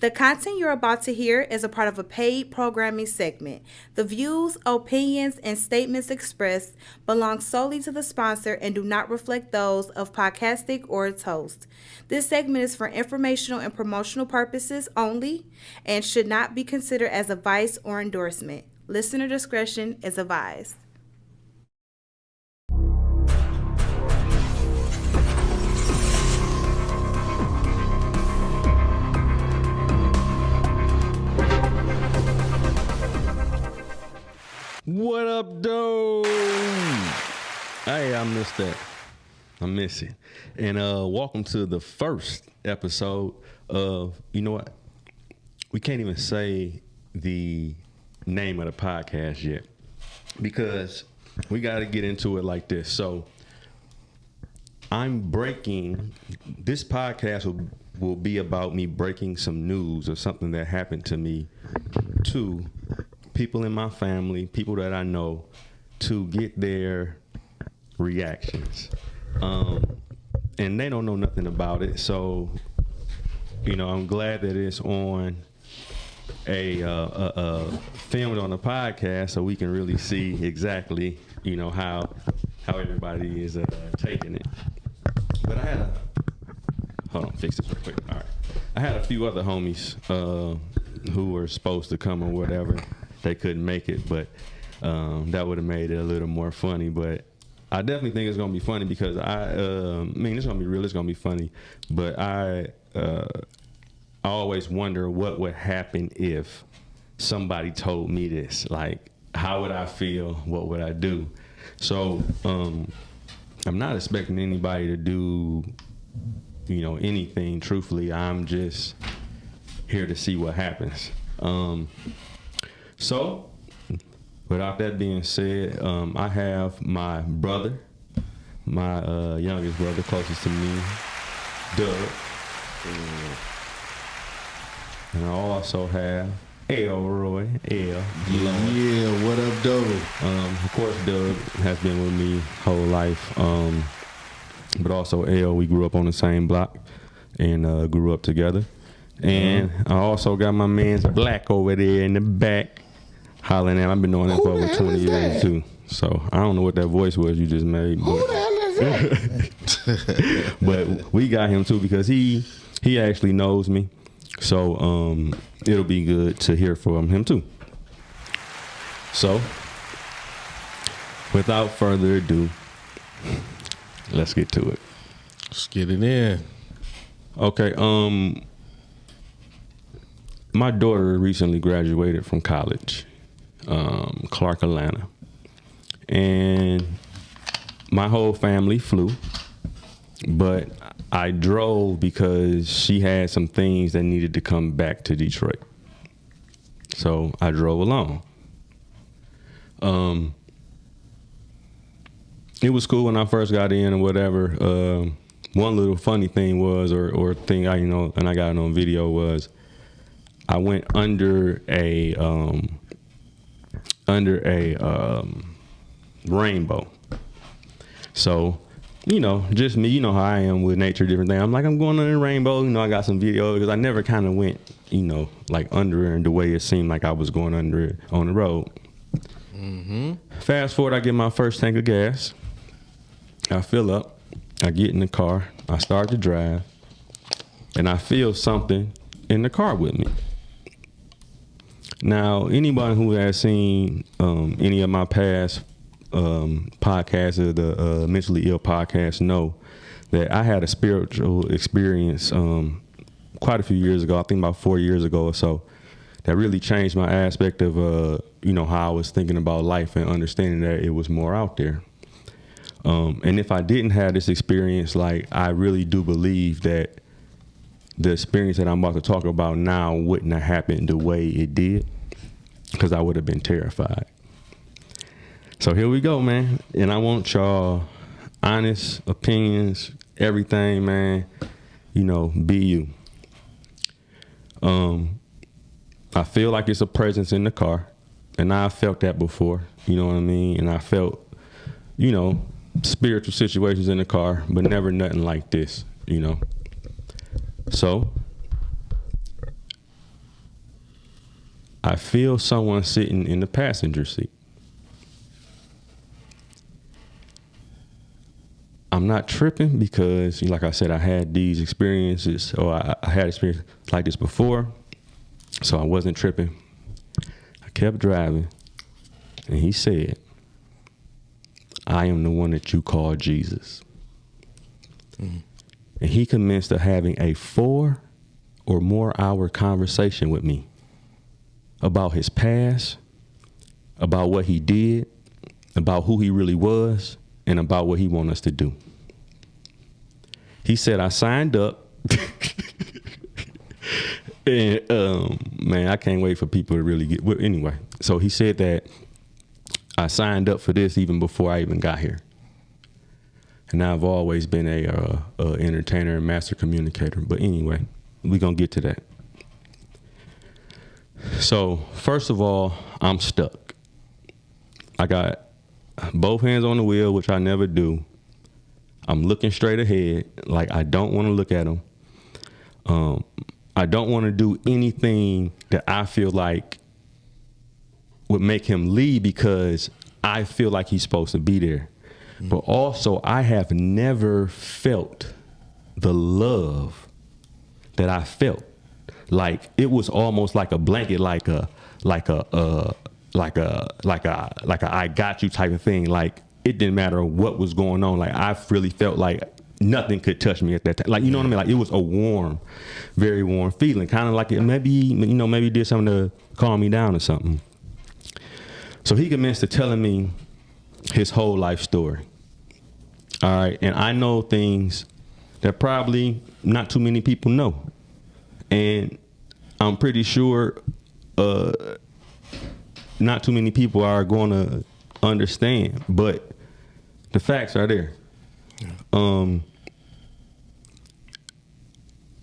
The content you're about to hear is a part of a paid programming segment. The views, opinions, and statements expressed belong solely to the sponsor and do not reflect those of Podcastic or its host. This segment is for informational and promotional purposes only and should not be considered as advice or endorsement. Listener discretion is advised. What up, though? Hey, I missed that. I miss it. And welcome to the first episode of, you know what? We can't even say the name of the podcast yet because we got to get into it like this. So this podcast will be about me breaking some news or something that happened to me to people in my family, people that I know, to get their reactions. And they don't know nothing about it. So, you know, I'm glad that it's on filmed on a podcast so we can really see exactly, you know, how everybody is taking it. But hold on, fix this real quick. All right. I had a few other homies who were supposed to come or whatever. They couldn't make it, but that would have made it a little more funny. But I definitely think it's gonna be funny because it's gonna be real. It's gonna be funny, but I always wonder what would happen if somebody told me this. Like, how would I feel? What would I do? So I'm not expecting anybody to do, you know, anything. Truthfully, I'm just here to see what happens. So, without that being said, I have my brother, my youngest brother, closest to me, Doug. And I also have Elroy, Yeah, what up, Doug? Of course, Doug has been with me whole life. But also El, we grew up on the same block and grew up together. And I also got my man's Black over there in the back. Hollering at. I've been doing that for over 20 years too. So I don't know what that voice was you just made. Who the hell is that? But we got him too because he actually knows me. So it'll be good to hear from him too. So without further ado, let's get to it. Let's get it in. Okay. My daughter recently graduated from college. Clark, Atlanta, and my whole family flew, but I drove because she had some things that needed to come back to Detroit, so I drove alone. It was cool when I first got in or whatever. One little funny thing was, or thing I and I got it on video was, I went under a rainbow. So, just me, how I am with nature, different things. I'm like, I'm going under the rainbow. I got some video because I never kind of went, like under it in the way it seemed like I was going under it on the road. Mm-hmm. Fast forward, I get my first tank of gas. I fill up. I get in the car. I start to drive. And I feel something in the car with me. Now, anybody who has seen any of my past podcasts or the Mentally Ill podcast know that I had a spiritual experience quite a few years ago. I think about 4 years ago or so. That really changed my aspect of, how I was thinking about life and understanding that it was more out there. And if I didn't have this experience, like, I really do believe that the experience that I'm about to talk about now wouldn't have happened the way it did, because I would have been terrified. So here we go, man. And I want y'all honest opinions, everything, man. Be you. I feel like it's a presence in the car, and I felt that before, you know what I mean? And I felt, spiritual situations in the car, but never nothing like this, So I feel someone sitting in the passenger seat. I'm not tripping because, like I said, I had these experiences, or I had experience like this before, so I wasn't tripping. I kept driving, and he said, I am the one that you call Jesus. Mm-hmm. And he commenced to having a 4 or more hour conversation with me about his past, about what he did, about who he really was, and about what he wanted us to do. He said, I signed up. And, man, I can't wait for people to really get, well, anyway. So he said that I signed up for this even before I even got here. And I've always been a entertainer and master communicator. But anyway, we're going to get to that. So first of all, I'm stuck. I got both hands on the wheel, which I never do. I'm looking straight ahead. Like, I don't want to look at them. I don't want to do anything that I feel like would make him leave because I feel like he's supposed to be there. Mm-hmm. But also, I have never felt the love that I felt. Like, it was almost like a blanket, like a I got you type of thing. Like, it didn't matter what was going on. Like, I really felt like nothing could touch me at that time. Like, you know what I mean? Like, it was a warm, very warm feeling. Kind of like it maybe did something to calm me down or something. So he commenced to telling me his whole life story. All right. And I know things that probably not too many people know. And I'm pretty sure not too many people are going to understand, but the facts are there. Yeah.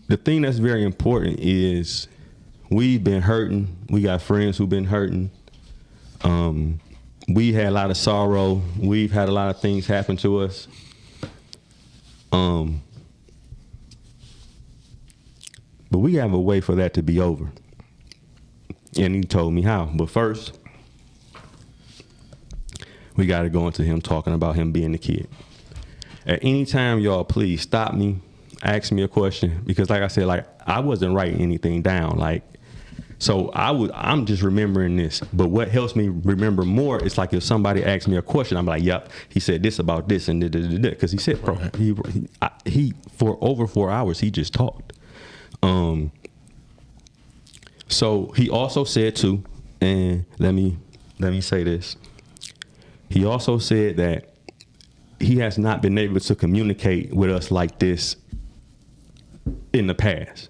The thing that's very important is we've been hurting. We got friends who've been hurting. We had a lot of sorrow. We've had a lot of things happen to us. But we have a way for that to be over. And he told me how. But first, we got to go into him talking about him being the kid. At any time, y'all, please stop me, ask me a question. Because like I said, like, I wasn't writing anything down. Like, so I'm just remembering this. But what helps me remember more is like if somebody asks me a question, I'm like, yep, he said this about this and da-da-da-da. Because he said, bro, he for over 4 hours, he just talked. So he also said too, and let me say this. He also said that he has not been able to communicate with us like this in the past.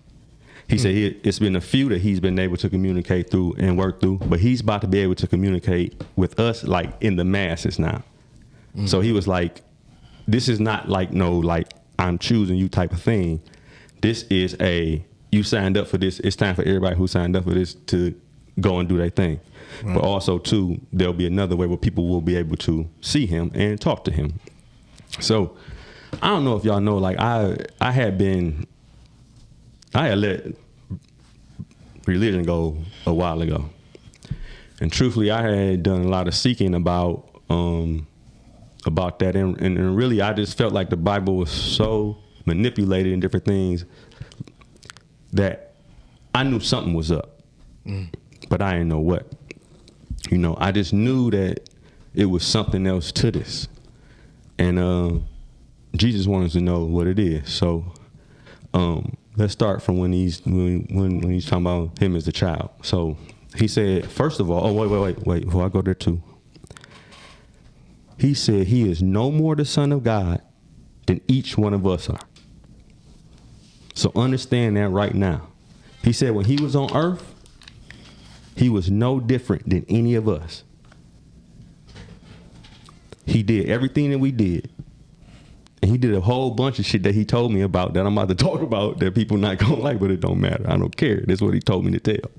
He said it's been a few that he's been able to communicate through and work through, but he's about to be able to communicate with us like in the masses now. So he was like, this is not like no, like I'm choosing you type of thing. This is you signed up for this. It's time for everybody who signed up for this to go and do their thing. Right. But also, too, there'll be another way where people will be able to see him and talk to him. So I don't know if y'all know, like I had let religion go a while ago. And truthfully, I had done a lot of seeking about that. And really, I just felt like the Bible was so manipulated in different things that I knew something was up, but I didn't know what. You know, I just knew that it was something else to this. And Jesus wanted to know what it is. So let's start from when he's talking about him as a child. So he said, first of all, wait, before I go there too. He said he is no more the Son of God than each one of us are. So understand that right now. He said when he was on earth, he was no different than any of us. He did everything that we did. And he did a whole bunch of shit that he told me about that I'm about to talk about that people not going to like, but it don't matter. I don't care. That's what he told me to tell.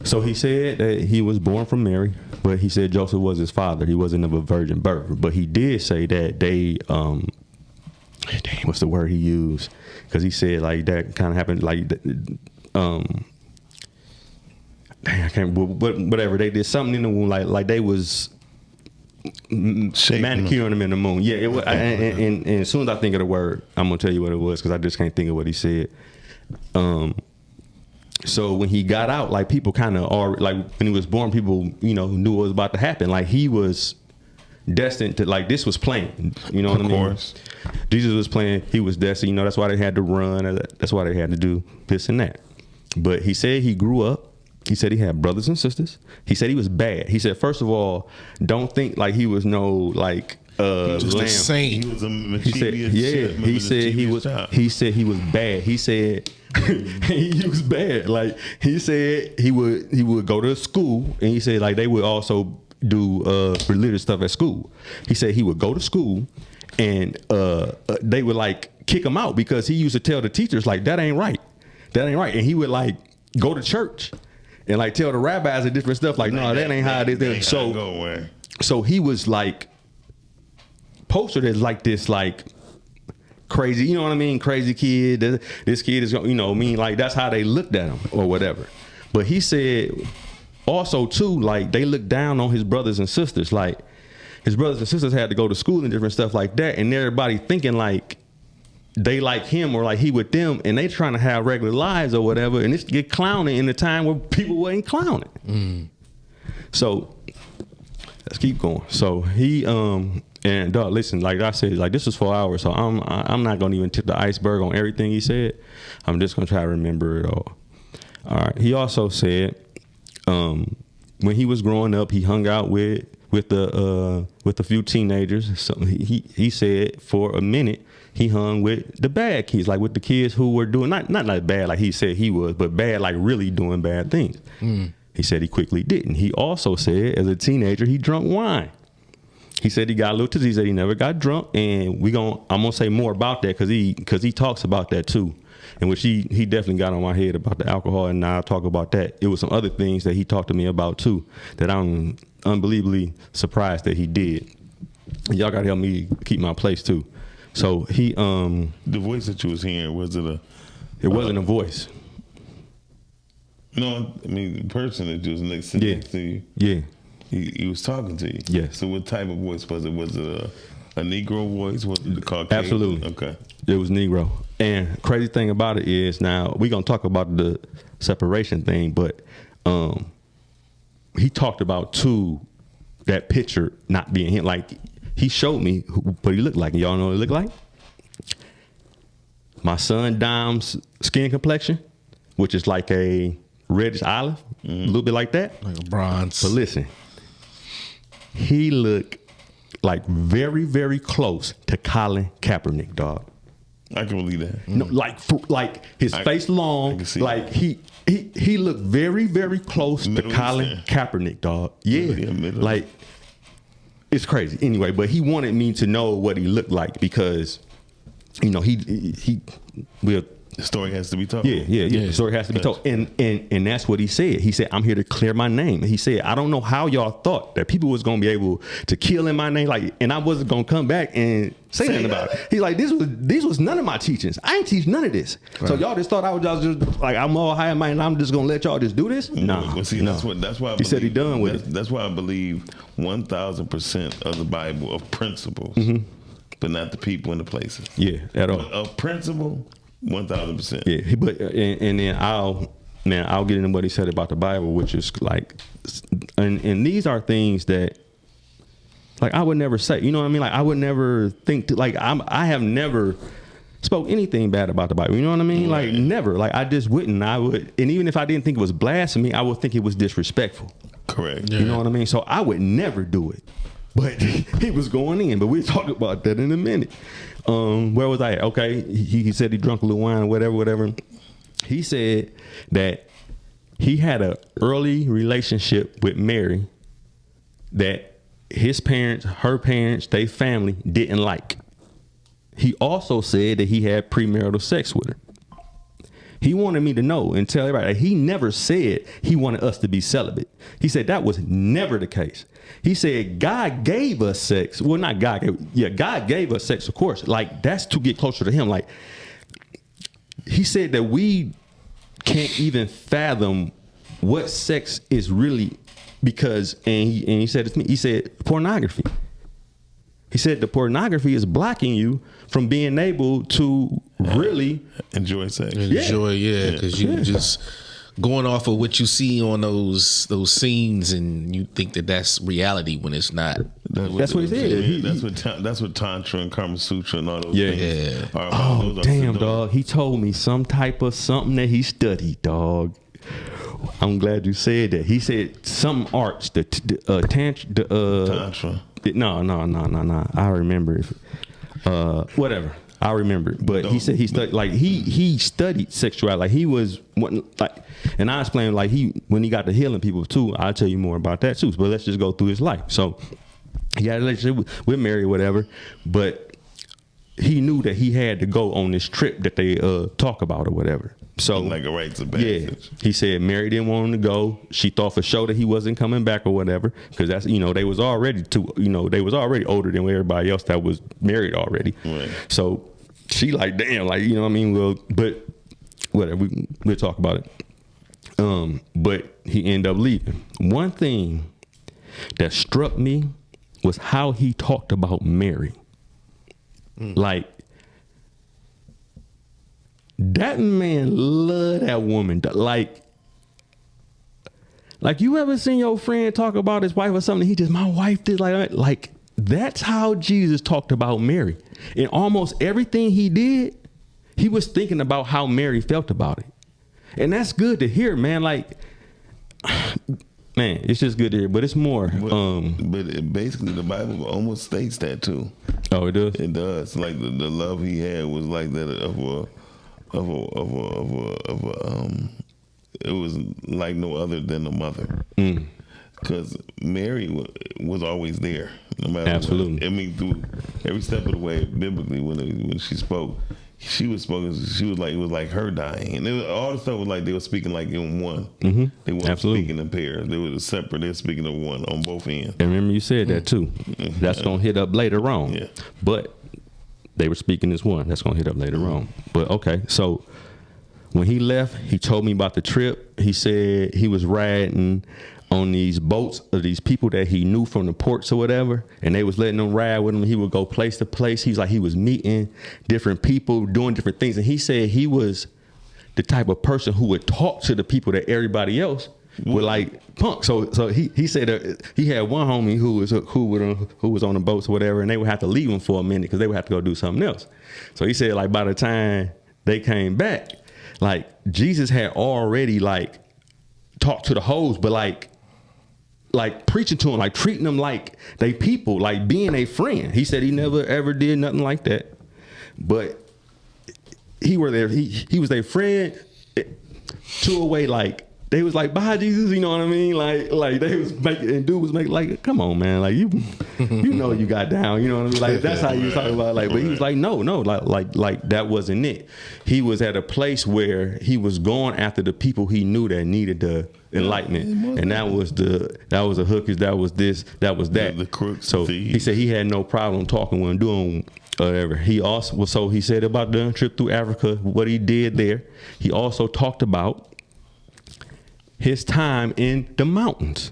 So he said that he was born from Mary, but he said Joseph was his father. He wasn't of a virgin birth. But he did say that they, what's the word he used? Because he said like that kind of happened like, dang, I can't. But whatever, they did something in the womb, like they was manicuring him in the moon. Yeah, it was. And as soon as I think of the word, I'm gonna tell you what it was because I just can't think of what he said. So when he got out, like people kind of are like when he was born, people knew what was about to happen. Like he was destined to, like, this was planned. You know what I mean? Of course. Jesus was playing. He was destined. That's why they had to run. That's why they had to do this and that. But he said he grew up. He said he had brothers and sisters. He said he was bad. He said, first of all, don't think like he was no like just lamb. A saint. He was a mischievous. He said he was bad. He said he was bad. Like he said he would go to school, and he said like they would also do religious stuff at school. He said he would go to school, and they would like kick him out because he used to tell the teachers like that ain't right, and he would like go to church and like tell the rabbis and different stuff like no, that ain't how it is. So he was like posted as like this like crazy, you know what I mean, crazy kid. This kid is like that's how they looked at him or whatever. But he said also too, like they looked down on his brothers and sisters. Like his brothers and sisters had to go to school and different stuff like that, and everybody thinking like they like him or like he with them, and they trying to have regular lives or whatever, and it's get clowning in the time where people wasn't clowning. So let's keep going. So he and dog, listen, like I said, like this was 4 hours, so I'm not gonna even tip the iceberg on everything he said. I'm just gonna try to remember it all. All right. He also said when he was growing up, he hung out with a few teenagers. So he said for a minute he hung with the bad kids, like with the kids who were doing not like bad like he said he was, but bad like really doing bad things. He said he quickly didn't. He also said as a teenager he drunk wine. He said he got a little disease that he never got drunk, and I'm gonna say more about that because he talks about that too, and which he definitely got on my head about the alcohol, and now I'll talk about that. It was some other things that he talked to me about too that I'm unbelievably surprised that he did. Y'all gotta help me keep my place too. So he the voice that you was hearing, was it it wasn't a voice. No, I mean the person that was next to you. Yeah. He was talking to you. Yes. So what type of voice was it? Was it a Negro voice? Was it the Caucasian? Absolutely. Okay. It was Negro. And crazy thing about it is now we're gonna talk about the separation thing, but he talked about too that picture not being him. Like he showed me what he looked like. And y'all know what he looked like? My son Dom's skin complexion, which is like a reddish olive, a little bit like that. Like a bronze. But listen, he looked like very, very close to Colin Kaepernick, dog. I can believe that. No, like his face long, like that. he looked very, very close to Colin Kaepernick, dog. Yeah, like it's crazy. Anyway, but he wanted me to know what he looked like because, he will. The story has to be told. Yeah. The story has to be told. And that's what he said. He said, I'm here to clear my name. He said, I don't know how y'all thought that people was going to be able to kill in my name. Like, and I wasn't going to come back and say nothing about it. He's like, these was none of my teachings. I ain't teach none of this. Right. So y'all just thought I was just like, I'm all high and mighty and I'm just going to let y'all just do this? No. Well, see, no. That's why I he said he done with it. That's why I believe 1,000% of the Bible of principles, but not the people and the places. Yeah, at all. But of principle, 1,000%. Yeah, but and then I'll get into what he said about the Bible, which is like, and these are things that like I would never say. You know what I mean? Like I would never think to, like I have never spoke anything bad about the Bible. You know what I mean? Right. Like never. Like I just wouldn't. I would, and even if I didn't think it was blasphemy, I would think it was disrespectful. Correct. Yeah. You know what I mean? So I would never do it. But he was going in. But we'll talk about that in a minute. Where was I at? Okay, he said he drank a little wine or whatever. He said that he had an early relationship with Mary that his parents, her parents, their family didn't like. He also said that he had premarital sex with her. He wanted me to know and tell everybody that he never said he wanted us to be celibate. He said that was never the case. He said God gave us sex. Well, not God. God gave us sex, of course. Like that's to get closer to him. Like he said that we can't even fathom what sex is really, because and he said it to me. He said pornography. He said the pornography is blocking you from being able to really enjoy sex. Enjoy, because you just going off of what you see on those scenes, and you think that that's reality when it's not. That's what he said. That's what Tantra and Kama Sutra and all those Yeah. things are. Oh, Those are damn, seductive. dog. He told me some type of something that he studied, dog. I'm glad you said that. He said some arts, Tantra. No. I remember it. Whatever. I remember it. But he said he studied, like he studied sexuality. Like he was like, and I explained like when he got to healing people too. I'll tell you more about that too. But let's just go through his life. So he had a relationship with Mary, whatever. But he knew that he had to go on this trip that they talk about or whatever. So like a rites of passage. He said Mary didn't want him to go. She thought for sure that he wasn't coming back or whatever, because that's they was already older than everybody else that was married already. Right. So she like, damn, like what I mean. Well, but whatever, we'll talk about it. But he ended up leaving. One thing that struck me was how he talked about Mary. Like, that man loved that woman. Like you ever seen your friend talk about his wife or something? He just, my wife did like that's how Jesus talked about Mary. In almost everything he did, he was thinking about how Mary felt about it. And that's good to hear, man. Like, man, it's just good to hear, but it's more. But basically, the Bible almost states that too. Oh, it does? It does. Like the love he had was like that it was like no other than a mother. Because Mary was always there, no matter Absolutely. what. I mean, through every step of the way, biblically, when she spoke, she was spoken. She was like, it was like her dying, and all the stuff was like they were speaking like in one. Mm-hmm. They weren't Absolutely. speaking in pairs. They were separate. They were speaking of one on both ends. And remember you said that too. That's gonna hit up later on. Yeah. But they were speaking as one. That's gonna hit up later on. But okay, so when he left, he told me about the trip. He said he was riding on these boats of these people that he knew from the ports or whatever, and they was letting them ride with him. He would go place to place. He's like, he was meeting different people, doing different things. And he said he was the type of person who would talk to the people that everybody else would like punk. So he said that he had one homie who was on the boats or whatever, and they would have to leave him for a minute because they would have to go do something else. So he said like by the time they came back, like Jesus had already like talked to the hoes, but like preaching to them, like treating them like they people, like being a friend. He said he never ever did nothing like that, but he was their friend to a way. Like they was like, bye Jesus, you know what I mean? Like they was making, and dude was making like, come on man, like you know you got down, you know what I mean? Like that's how you talking about, like, but he was like, no, like that wasn't it. He was at a place where he was going after the people he knew that needed the enlightenment, and that was the hookers, that was this, that was that. The crooks, so he said he had no problem talking with him, doing whatever. He also, so he said about the trip through Africa, what he did there. He also talked about his time in the mountains.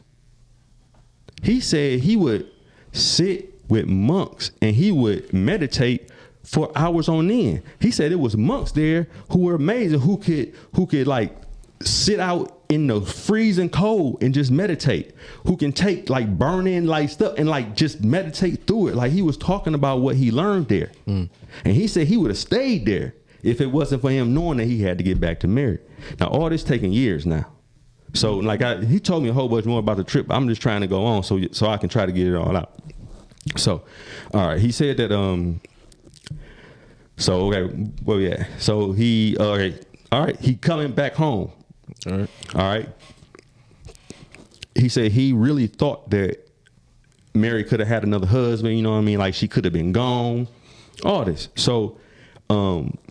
He said he would sit with monks and he would meditate for hours on end. He said it was monks there who were amazing, who could like sit out in the freezing cold and just meditate, who can take like burning like stuff and like just meditate through it. Like he was talking about what he learned there. And he said he would have stayed there if it wasn't for him knowing that he had to get back to Mary. Now all this taking years now. So like he told me a whole bunch more about the trip. I'm just trying to go on so I can try to get it all out. So, all right, he said that so okay, well yeah. So he all right, he coming back home. All right. He said he really thought that Mary could have had another husband, you know what I mean? Like she could have been gone. All this. So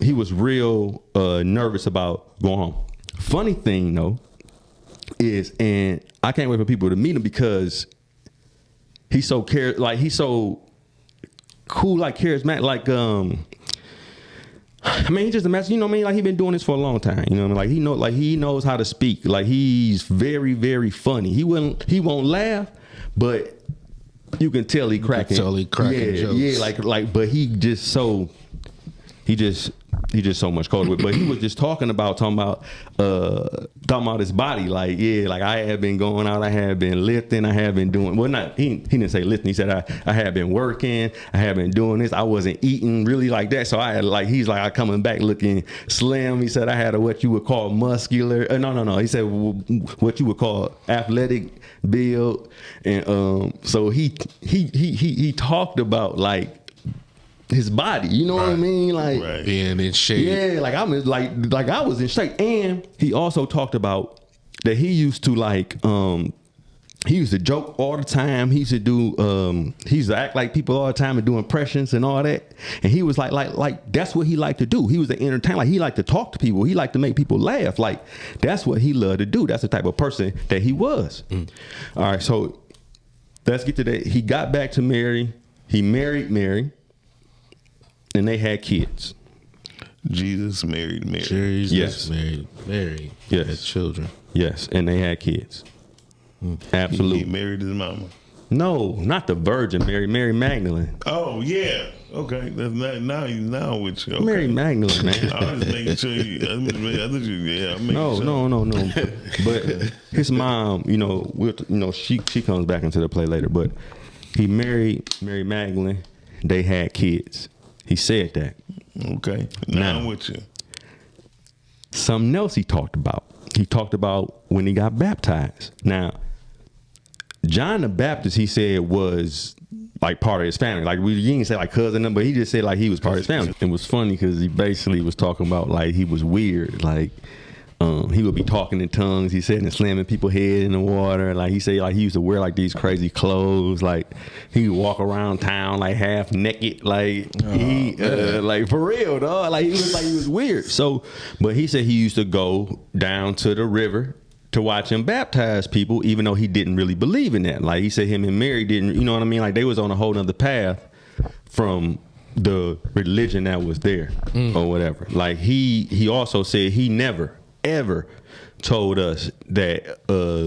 he was real nervous about going home. Funny thing though is, and I can't wait for people to meet him because he's so cool, like charismatic, like I mean, he just a mess. You know what I mean? Like, he been doing this for a long time. You know what I mean? Like, he knows how to speak. Like, he's very, very funny. He won't laugh, but you can tell he cracking. Jokes. Yeah, like, but he just so much colder with. But he was just talking about his body. Like, yeah, like I have been going out, I have been lifting, I have been doing. Well, not he didn't say lifting. He said I have been working, I have been doing this. I wasn't eating really like that, so I had like he's like I coming back looking slim. He said I had what you would call muscular. No. He said what you would call athletic build, and so he talked about like his body, you know what I mean, like being in shape. Yeah, like I was in shape, and he also talked about that he used to he used to joke all the time. He used to do he used to act like people all the time and do impressions and all that. And he was like that's what he liked to do. He was an entertainer. Like he liked to talk to people. He liked to make people laugh. Like that's what he loved to do. That's the type of person that he was. All right, so let's get to that. He got back to Mary. He married Mary. And they had kids. Jesus married Mary. Jesus married Mary. Yes. Had children. Yes, and they had kids. Absolutely. He married his mama. No, not the Virgin Mary. Mary Magdalene. Oh yeah. Okay. That's not now with you. Okay. Mary Magdalene, man. I was making sure No. But his mom, she comes back into the play later. But he married Mary Magdalene. They had kids. He said that. Okay. Now I'm with you. Something else he talked about. He talked about when he got baptized. Now, John the Baptist, he said, was like part of his family. Like he didn't say like cousin, but he just said like he was part of his family. It was funny because he basically was talking about like he was weird. Like he would be talking in tongues. He said and slamming people's head in the water. Like he said, like he used to wear like these crazy clothes. Like he would walk around town like half naked. Like like for real, dog. Like he was weird. So, but he said he used to go down to the river to watch him baptize people, even though he didn't really believe in that. Like he said, him and Mary didn't. You know what I mean? Like they was on a whole nother path from the religion that was there or whatever. Like he also said he never ever told us that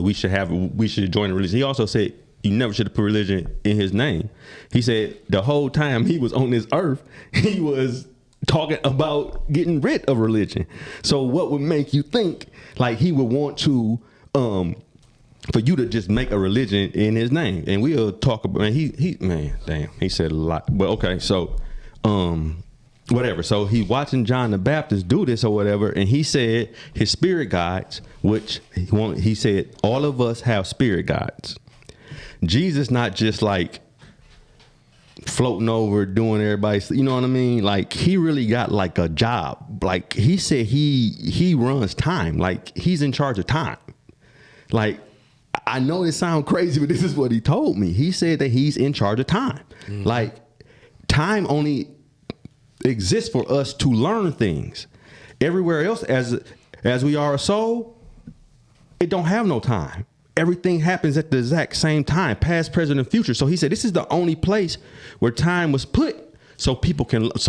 we should join a religion. He also said you never should have put religion in his name. He said the whole time he was on this earth, he was talking about getting rid of religion. So what would make you think like he would want to for you to just make a religion in his name? And we'll talk about he said a lot. But okay, so whatever. So he's watching John the Baptist do this or whatever, and he said his spirit guides, which he said all of us have spirit guides. Jesus not just like floating over doing everybody's, you know what I mean? Like he really got like a job. Like he said he runs time. Like he's in charge of time. Like I know it sounds crazy, but this is what he told me. He said that he's in charge of time. Like time only exists for us to learn things. Everywhere else, as we are a soul, it don't have no time. Everything happens at the exact same time, past, present, and future. So he said this is the only place where time was put so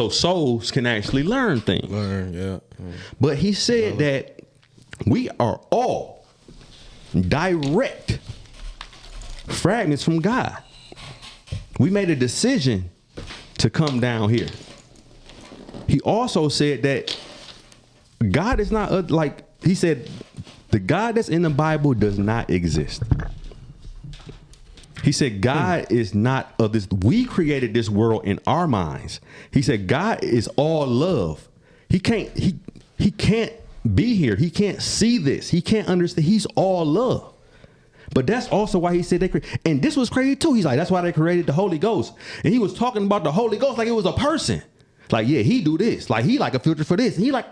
souls can actually learn things. But he said that we are all direct fragments from God. We made a decision to come down here. He also said that God is not like he said the God that's in the Bible does not exist. He said God is not of this. We created this world in our minds. He said God is all love. He can't be here. He can't see this. He can't understand. He's all love. But that's also why he said and this was crazy too. He's like, that's why they created the Holy Ghost. And he was talking about the Holy Ghost like it was a person. Like, yeah, he do this. Like, he like a filter for this. And he like,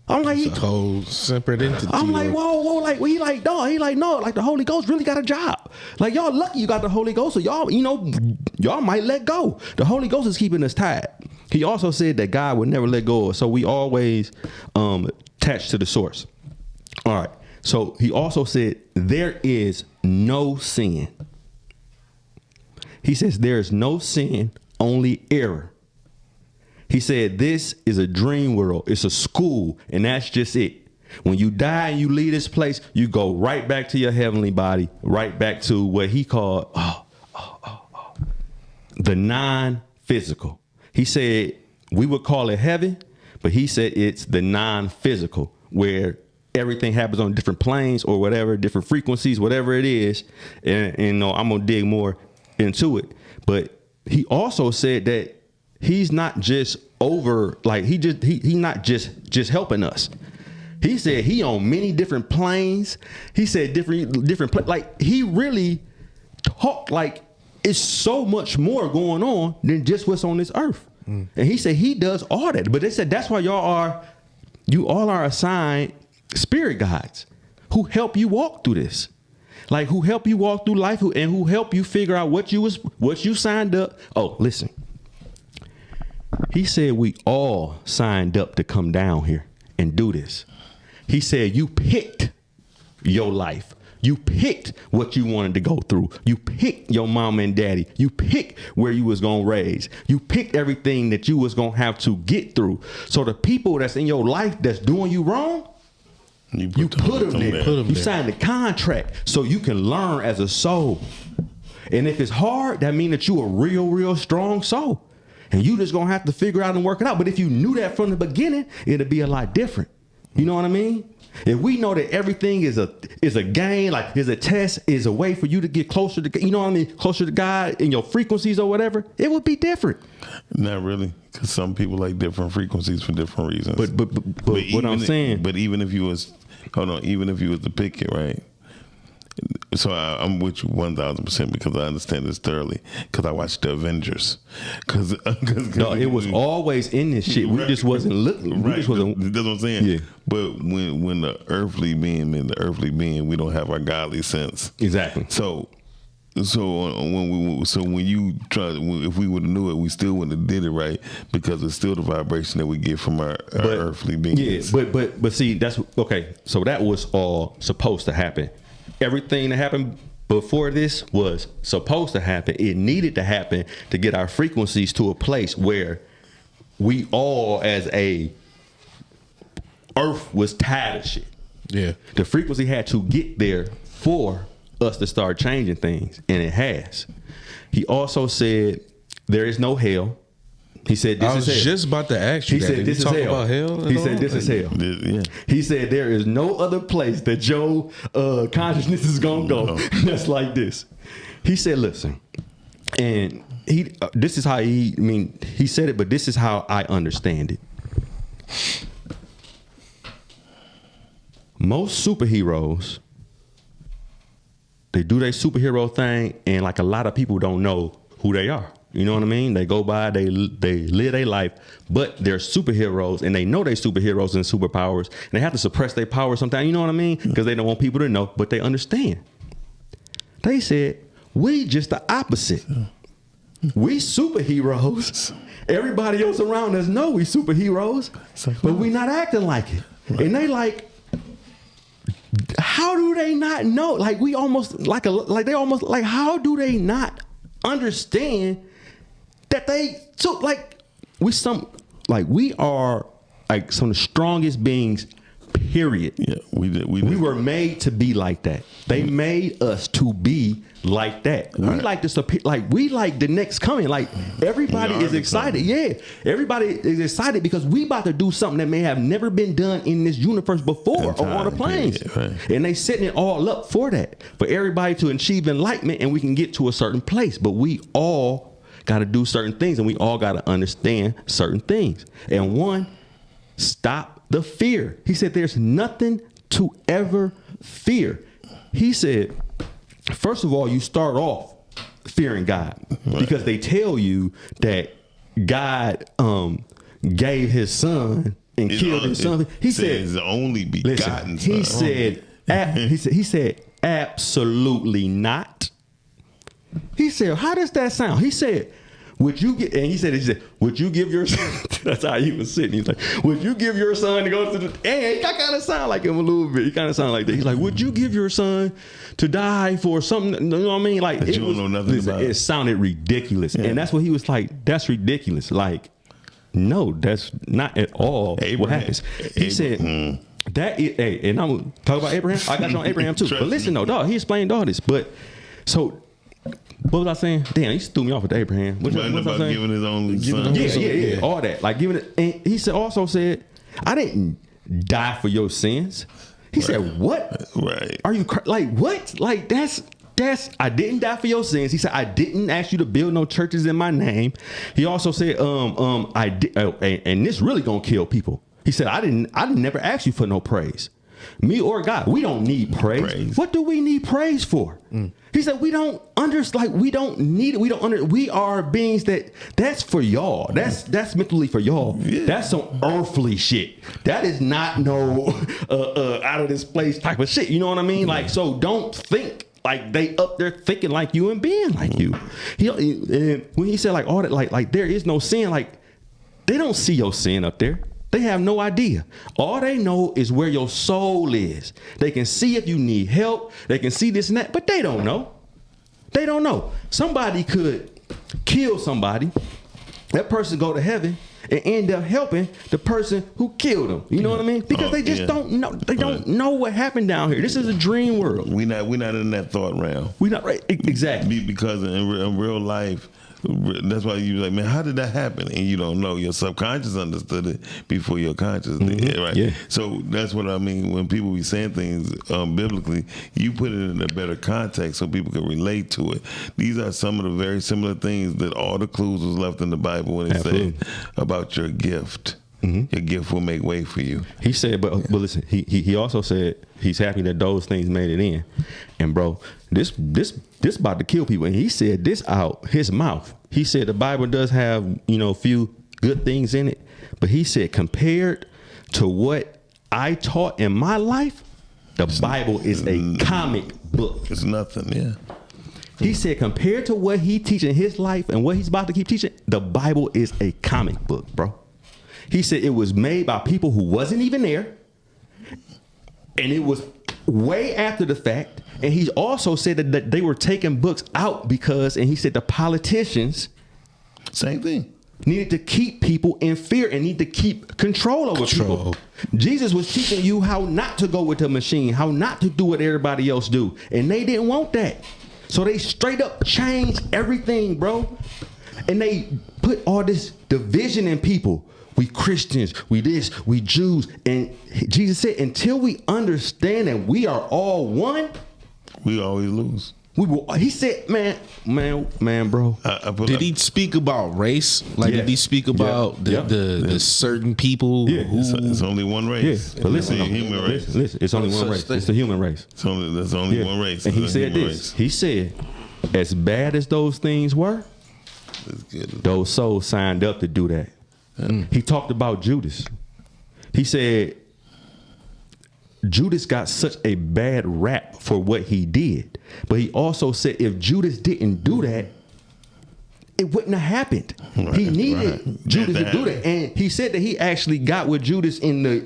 I'm like, it's a whole separate entity. I'm like, whoa, like, well, he like, no, like the Holy Ghost really got a job. Like, y'all lucky you got the Holy Ghost, so y'all might let go. The Holy Ghost is keeping us tied. He also said that God would never let go of us, so we always attached to the source. All right. So he also said there is no sin. He says there is no sin, only error. He said, this is a dream world. It's a school, and that's just it. When you die and you leave this place, you go right back to your heavenly body, right back to what he called the non-physical. He said we would call it heaven, but he said it's the non-physical, where everything happens on different planes or whatever, different frequencies, whatever it is. And you know, I'm gonna dig more into it. But he also said that he's not just over, like he's not just helping us. He said he on many different planes. He said different like he really talked like it's so much more going on than just what's on this earth. And he said he does all that. But they said that's why you all are assigned spirit guides who help you walk through this. Like who help you walk through life and who help you figure out what you signed up. Oh, listen. He said we all signed up to come down here and do this. He said you picked your life. You picked what you wanted to go through. You picked your mom and daddy. You picked where you was going to raise. You picked everything that you was going to have to get through. So the people that's in your life that's doing you wrong, you put them there. You signed the contract so you can learn as a soul. And if it's hard, that means that you a real, real strong soul. And you just going to have to figure out and work it out. But if you knew that from the beginning, it'd be a lot different. You know what I mean? If we know that everything is a game, like is a test, is a way for you to get closer to, you know what I mean, closer to God in your frequencies or whatever, it would be different. Not really, because some people like different frequencies for different reasons. But what I'm saying. But even if you was, even if you was to pick it, right? So I'm with you 1,000% because I understand this thoroughly because I watched the Avengers. No, it was always in this shit. We just wasn't looking. Right. Just wasn't. That's what I'm saying. Yeah. But when the earthly being, we don't have our godly sense. Exactly. So when you try, if we would have knew it, we still wouldn't have did it right because it's still the vibration that we get from our earthly beings. Yeah, but see, that's okay. So that was all supposed to happen. Everything that happened before this was supposed to happen. It needed to happen to get our frequencies to a place where we all, as a earth, was tired of shit. Yeah, the frequency had to get there for us to start changing things, and it has. He also said there is no hell. He said this is hell. I was just about to ask you he that. said this is talk hell. About hell He said this is hell. Yeah. He said there is no other place that your consciousness is gonna go that's like this. He said, listen, and this is how he said it, but this is how I understand it. Most superheroes, they do their superhero thing, and like a lot of people don't know who they are. You know what I mean? They go by, they live their life, but they're superheroes, and they know they're superheroes and superpowers, and they have to suppress their power sometimes. You know what I mean? Because they don't want people to know, but they understand. They said, we just the opposite. We superheroes. Everybody else around us know we superheroes, but we not acting like it. Right. And they like, how do they not know? Like we almost like they almost like, how do they not understand that they took we are like some of the strongest beings, period. Yeah, we were made to be like that. They made us to be like that. We like this, like we like the next coming. Like everybody is excited. Yeah, everybody is excited because we about to do something that may have never been done in this universe before or on the planes. Right. And they setting it all up for that, for everybody to achieve enlightenment, and we can get to a certain place. But we all got to do certain things, and we all got to understand certain things. And one, stop the fear. He said there's nothing to ever fear. He said, first of all, you start off fearing God because they tell you that God gave his son and killed his son. He said his only begotten son. He said absolutely not. He said, how does that sound? He said, would you get, and he said, would you give your son, that's how he was sitting. He's like, would you give your son to go to the, and he kind of sound like him a little bit. He kind of sound like that. He's like, would you give your son to die for something? You know what I mean? Like, you don't know nothing about it. It sounded ridiculous. Yeah. And that's what he was like, that's ridiculous. Like, no, that's not at all what happens. He said that is, hey, and I'm talking about Abraham. I got you on Abraham too. But listen, though, dog, he explained all this. But so, what was I saying? Damn, he threw me off with Abraham. What was I saying? Giving his only son. Yeah, all that. Like giving it. And he also said, I didn't die for your sins. He said, what? Right. Are you like what? Like that's I didn't die for your sins. He said, I didn't ask you to build no churches in my name. He also said, I did, and this really gonna kill people. He said, I never ask you for no praise. Me or God, we don't need praise. What do we need praise for? He said, we don't understand. Like we don't need it. We are beings that's for y'all. That's mentally for y'all. Yeah. That's some earthly shit. That is not no out of this place type of shit. You know what I mean? Like, so don't think like they up there thinking like you and being like you. And when he said like all that, like there is no sin, like they don't see your sin up there. They have no idea. All they know is where your soul is. They can see if you need help. They can see this and that, but they don't know. They don't know. Somebody could kill somebody. That person go to heaven and end up helping the person who killed them. You know what I mean? Because they just don't know. They don't know what happened down here. This is a dream world. We're not in that thought realm. We're not right. Exactly. Because in real life, that's why you're like, man, how did that happen? And you don't know. Your subconscious understood it before your conscious did, right? Yeah. So that's what I mean. When people be saying things biblically, you put it in a better context so people can relate to it. These are some of the very similar things that all the clues was left in the Bible when it said about your gift. Your gift will make way for you. He said, but listen, he also said he's happy that those things made it in. And bro, this about to kill people. And he said this out his mouth. He said the Bible does have, a few good things in it. But he said compared to what I taught in my life, the Bible is a comic book. It's nothing, yeah. He said compared to what he teach in his life and what he's about to keep teaching, the Bible is a comic book, bro. He said it was made by people who wasn't even there. And it was way after the fact. And he also said that they were taking books out because, and he said the politicians, same thing, needed to keep people in fear and need to keep control over people. Jesus was teaching you how not to go with the machine, how not to do what everybody else do. And they didn't want that. So they straight up changed everything, bro. And they put all this division in people. We Christians, we this, we Jews. And Jesus said, until we understand that we are all one, we always lose. He said, man, bro. Did he speak about race? Like, did he speak about the certain people? Yeah, it's only one race. Yeah, but listen, human race. Listen, it's only one race. It's the human race. There's only one race. And he said this. He said, as bad as those things were, those souls signed up to do that. He talked about Judas. He said Judas got such a bad rap for what he did. But he also said if Judas didn't do that, it wouldn't have happened. He needed Judas to do that. And he said that he actually got with Judas in the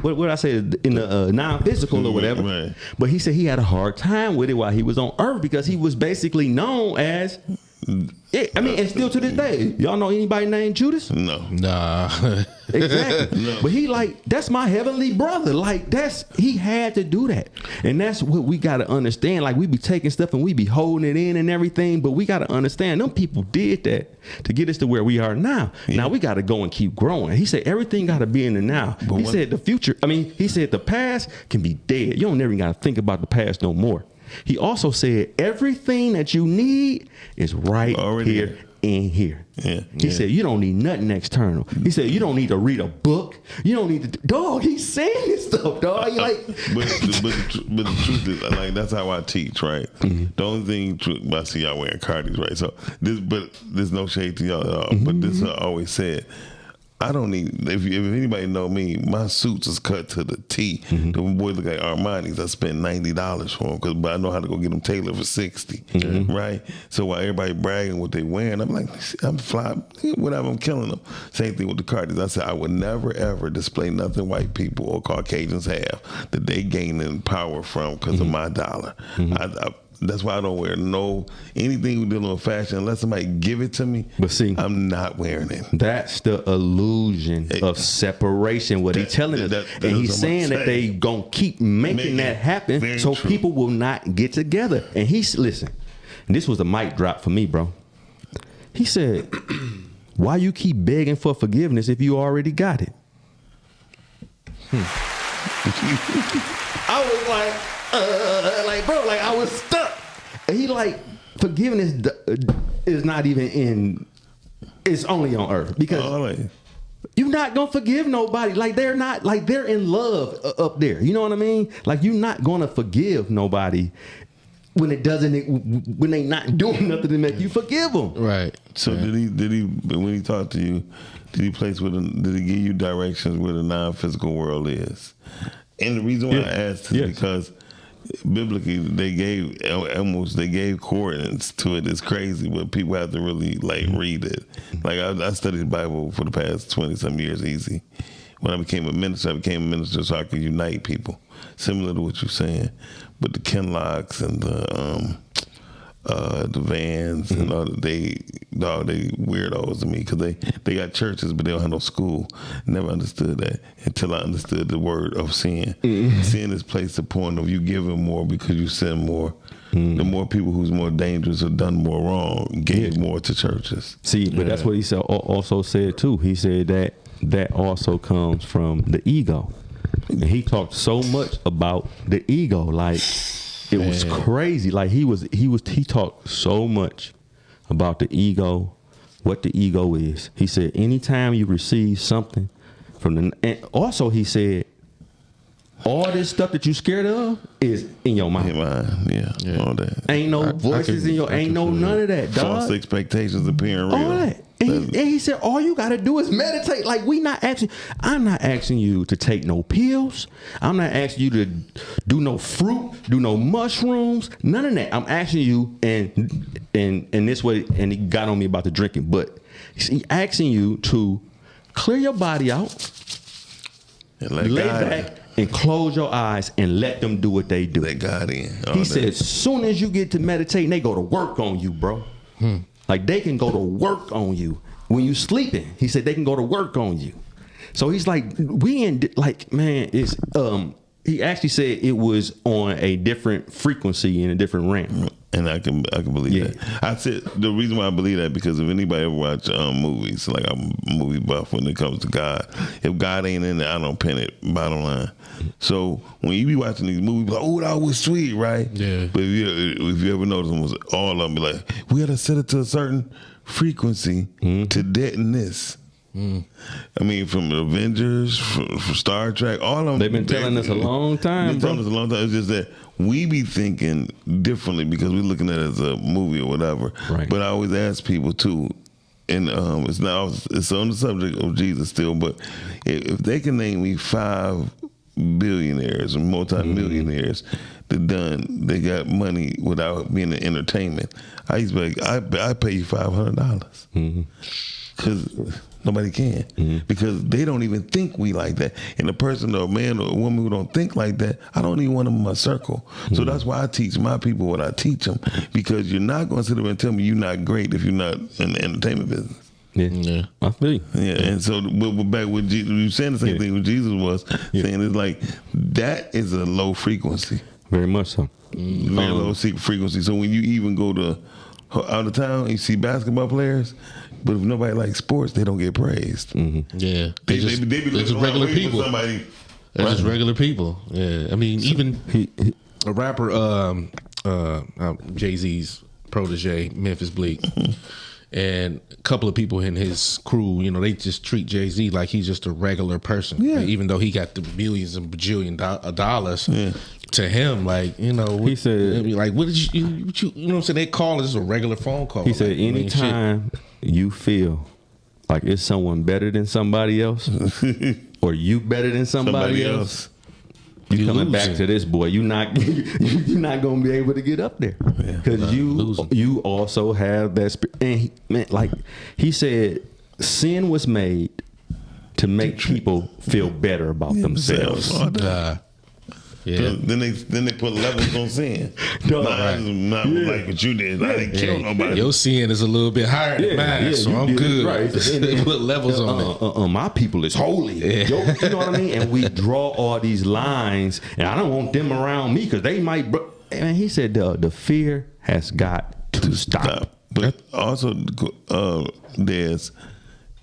what did I say, in the non-physical or whatever. Right. But he said he had a hard time with it while he was on earth because he was basically known as and still to this day, y'all know anybody named Judas? No. Nah. Exactly. No. But he like, that's my heavenly brother. Like he had to do that. And that's what we got to understand. Like we be taking stuff and we be holding it in and everything, but we got to understand them people did that to get us to where we are now. Yeah. Now we got to go and keep growing. He said everything got to be in the now. But he said the future, he said the past can be dead. You don't never got to think about the past no more. He also said everything that you need is right already here in here. Yeah, he said you don't need nothing external. He said you don't need to read a book. You don't need to. Dog, he's saying this stuff, dog. Like, but the truth is, like that's how I teach, right? Mm-hmm. The only thing, I see y'all wearing Cardis, right? So there's no shade to y'all at all. Mm-hmm. But this I always said. I don't need, if anybody know me, my suits is cut to the T. Mm-hmm. The boys look like Armani's. I spent $90 for them, but I know how to go get them tailored for $60, mm-hmm. right? So while everybody bragging what they wearing, I'm like, I'm fly, whatever, I'm killing them. Same thing with the Cardis. I said, I would never, ever display nothing white people or Caucasians have that they gain in power from because mm-hmm. of my dollar. Mm-hmm. That's why I don't wear anything dealing with fashion unless somebody give it to me. But see, I'm not wearing it. That's the illusion of separation. What he's telling us, and he's saying that they gonna keep making that happen, so people will not get together. And listen. And this was a mic drop for me, bro. He said, "Why you keep begging for forgiveness if you already got it?" I was like, bro, like I was stuck. And he like, forgiveness is not even in. It's only on earth because you're not gonna forgive nobody. Like they're not, like they're in love up there. You know what I mean? Like you're not gonna forgive nobody when they not doing nothing to make you forgive them. Right. So did he when he talked to you, did he give you directions where the non-physical world is? And the reason why I asked is because biblically they gave coordinates to it. It's crazy, but people have to really read it. Like I studied the Bible for the past 20-some years easy. When I became a minister so I could unite people, similar to what you're saying. But the Kenlocks and the Vans and all that, they weirdos to me because they got churches but they don't have no school. Never understood that until I understood the word of sin. Sin is placed upon of you giving more because you sin more. The more people who's more dangerous or done more wrong gave more to churches. See, but that's what he also said too. He said that also comes from the ego. And he talked so much about the ego, like it was crazy. Like he talked so much about the ego, what the ego is. He said anytime you receive something and also he said all this stuff that you scared of is in your mind. All that. Ain't no voices in your, ain't no none of that, dog. False expectations appearing real. All that. And he said, all you got to do is meditate. Like, I'm not asking you to take no pills. I'm not asking you to do no fruit, do no mushrooms, none of that. I'm asking you, and this way, and he got on me about the drinking, but he's asking you to clear your body out, and lay back, and close your eyes, and let them do what they do. Let God in. He said, as soon as you get to meditating, they go to work on you, bro. Like they can go to work on you when you sleeping. He said they can go to work on you. So he's like, it's he actually said it was on a different frequency in a different realm. And I can believe that. I said the reason why I believe that because if anybody ever watch movies, like I'm a movie buff when it comes to God, if God ain't in there, I don't pin it. Bottom line. So when you be watching these movies, like, oh, that was sweet, right? Yeah. But if you ever notice them, was all of them be like, we got to set it to a certain frequency to deaden this. I mean, from the Avengers, from Star Trek, all of them. They've been telling us a long time. It's just that we be thinking differently because we're looking at it as a movie or whatever. Right. But I always ask people too, and it's on the subject of Jesus still. But if they can name me 5 billionaires or multi-millionaires they got money without being in entertainment, I used to be like, I pay you $500 because nobody can because they don't even think we like that. And a person or a man or a woman who don't think like that, I don't even want them in my circle. So that's why I teach my people what I teach them, because you're not going to sit there and tell me you're not great if you're not in the entertainment business. Yeah, I feel you. Yeah, and so but back with Jesus, you saying the same thing what Jesus was saying. It's like that is a low frequency. Very much so. Very low frequency. So when you even go to out of town, you see basketball players, but if nobody likes sports, they don't get praised. Yeah, they be just regular people. Somebody, they're just regular people. Yeah, I mean, even a rapper, Jay-Z's protege, Memphis Bleak. And a couple of people in his crew, they just treat Jay-Z like he's just a regular person. Yeah. Even though he got the millions and bajillion dollars, to him, he said, like, what did you know what I'm saying? They call it just a regular phone call. He said, anytime you feel like it's someone better than somebody else, or you better than somebody else, you coming back to this, boy. You're not gonna be able to get up there because you also have that spirit. And he said, sin was made to make people feel better about themselves. Yeah. Then they put levels on sin. Dog. Not like what you did. I didn't kill nobody. Your sin is a little bit higher than mine, so you I'm did it good. right. They put levels on it. My people is holy. Yeah. You know what I mean? And we draw all these lines, and I don't want them around me because they might. And he said the fear has got to stop. But also, Dez,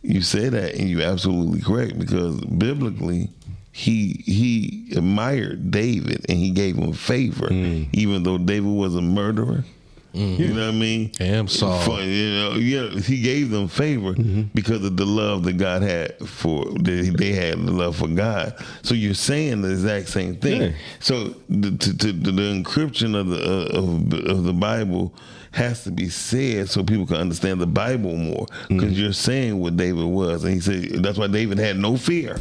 you say that and you're absolutely correct, because biblically he admired David and he gave him favor, even though David was a murderer. You know what I mean? And Saul. He gave them favor because of the love that God had they had the love for God. So you're saying the exact same thing. Yeah. So the encryption of the Bible has to be said so people can understand the Bible more, because you're saying what David was, and he said that's why David had no fear.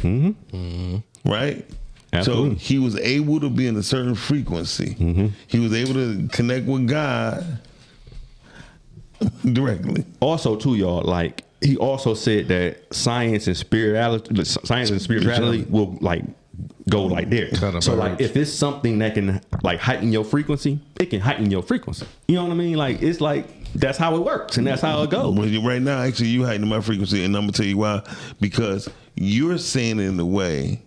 Right? Absolutely. So he was able to be in a certain frequency. He was able to connect with God directly. Also, too, y'all, like he also said that science and spirituality will like go like there. So like if it's something that can like heighten your frequency, it can heighten your frequency. You know what I mean? Like it's like that's how it works and that's how it goes. Well, right now, actually, you heighten my frequency, and I'm gonna tell you why. Because you're saying it in a way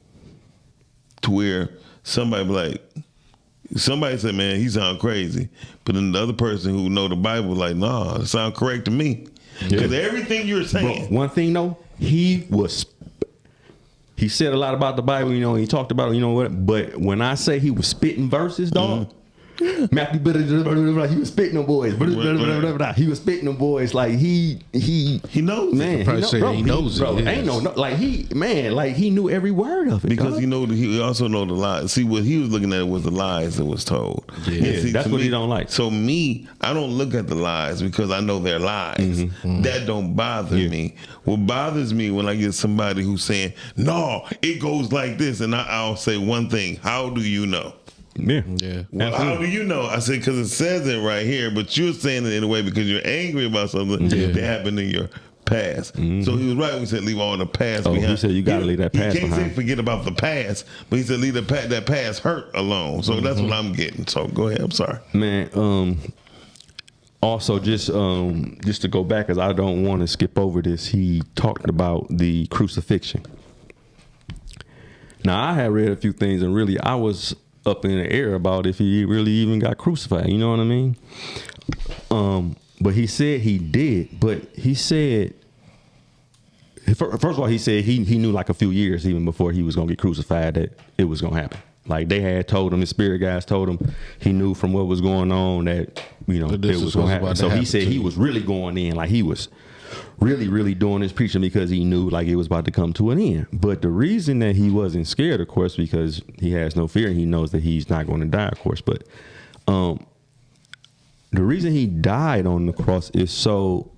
to where somebody said, man, he sound crazy, but then the other person who know the Bible like, nah, it sound correct to me, because everything you're saying. Bro, one thing though, he said a lot about the Bible, you know, he talked about it, you know what, but when I say he was spitting verses, dog, Matthew, he was spitting them boys. He was spitting them boys like he knows, man. He knows it. Bro, ain't no like he knew every word of it, because dog. he also know the lies. See, what he was looking at was the lies that was told. Yeah, that's what he don't like. So I don't look at the lies because I know they're lies. That don't bother me. What bothers me when I get somebody who's saying, no, it goes like this, and I'll say one thing: how do you know? Yeah. Well, how do you know? I said, because it says it right here, but you're saying it in a way because you're angry about something that happened in your past. So he was right when he said leave all the past behind. He said you got to leave that past behind. He can't say forget about the past, but he said leave that past hurt alone. So that's what I'm getting. So go ahead. I'm sorry. Man, also just to go back, because I don't want to skip over this, he talked about the crucifixion. Now, I had read a few things, and really I was up in the air about if he really even got crucified. You know what I mean? But he said he did. But he said, first of all, he said he knew like a few years even before he was going to get crucified that it was going to happen. Like they had told him, the spirit guys told him, he knew from what was going on that, you know, it was going to happen. So he said he was really going in, like he was really, really doing his preaching because he knew like it was about to come to an end. But the reason that he wasn't scared, of course, because he has no fear and he knows that he's not going to die, of course. But the reason he died on the cross is so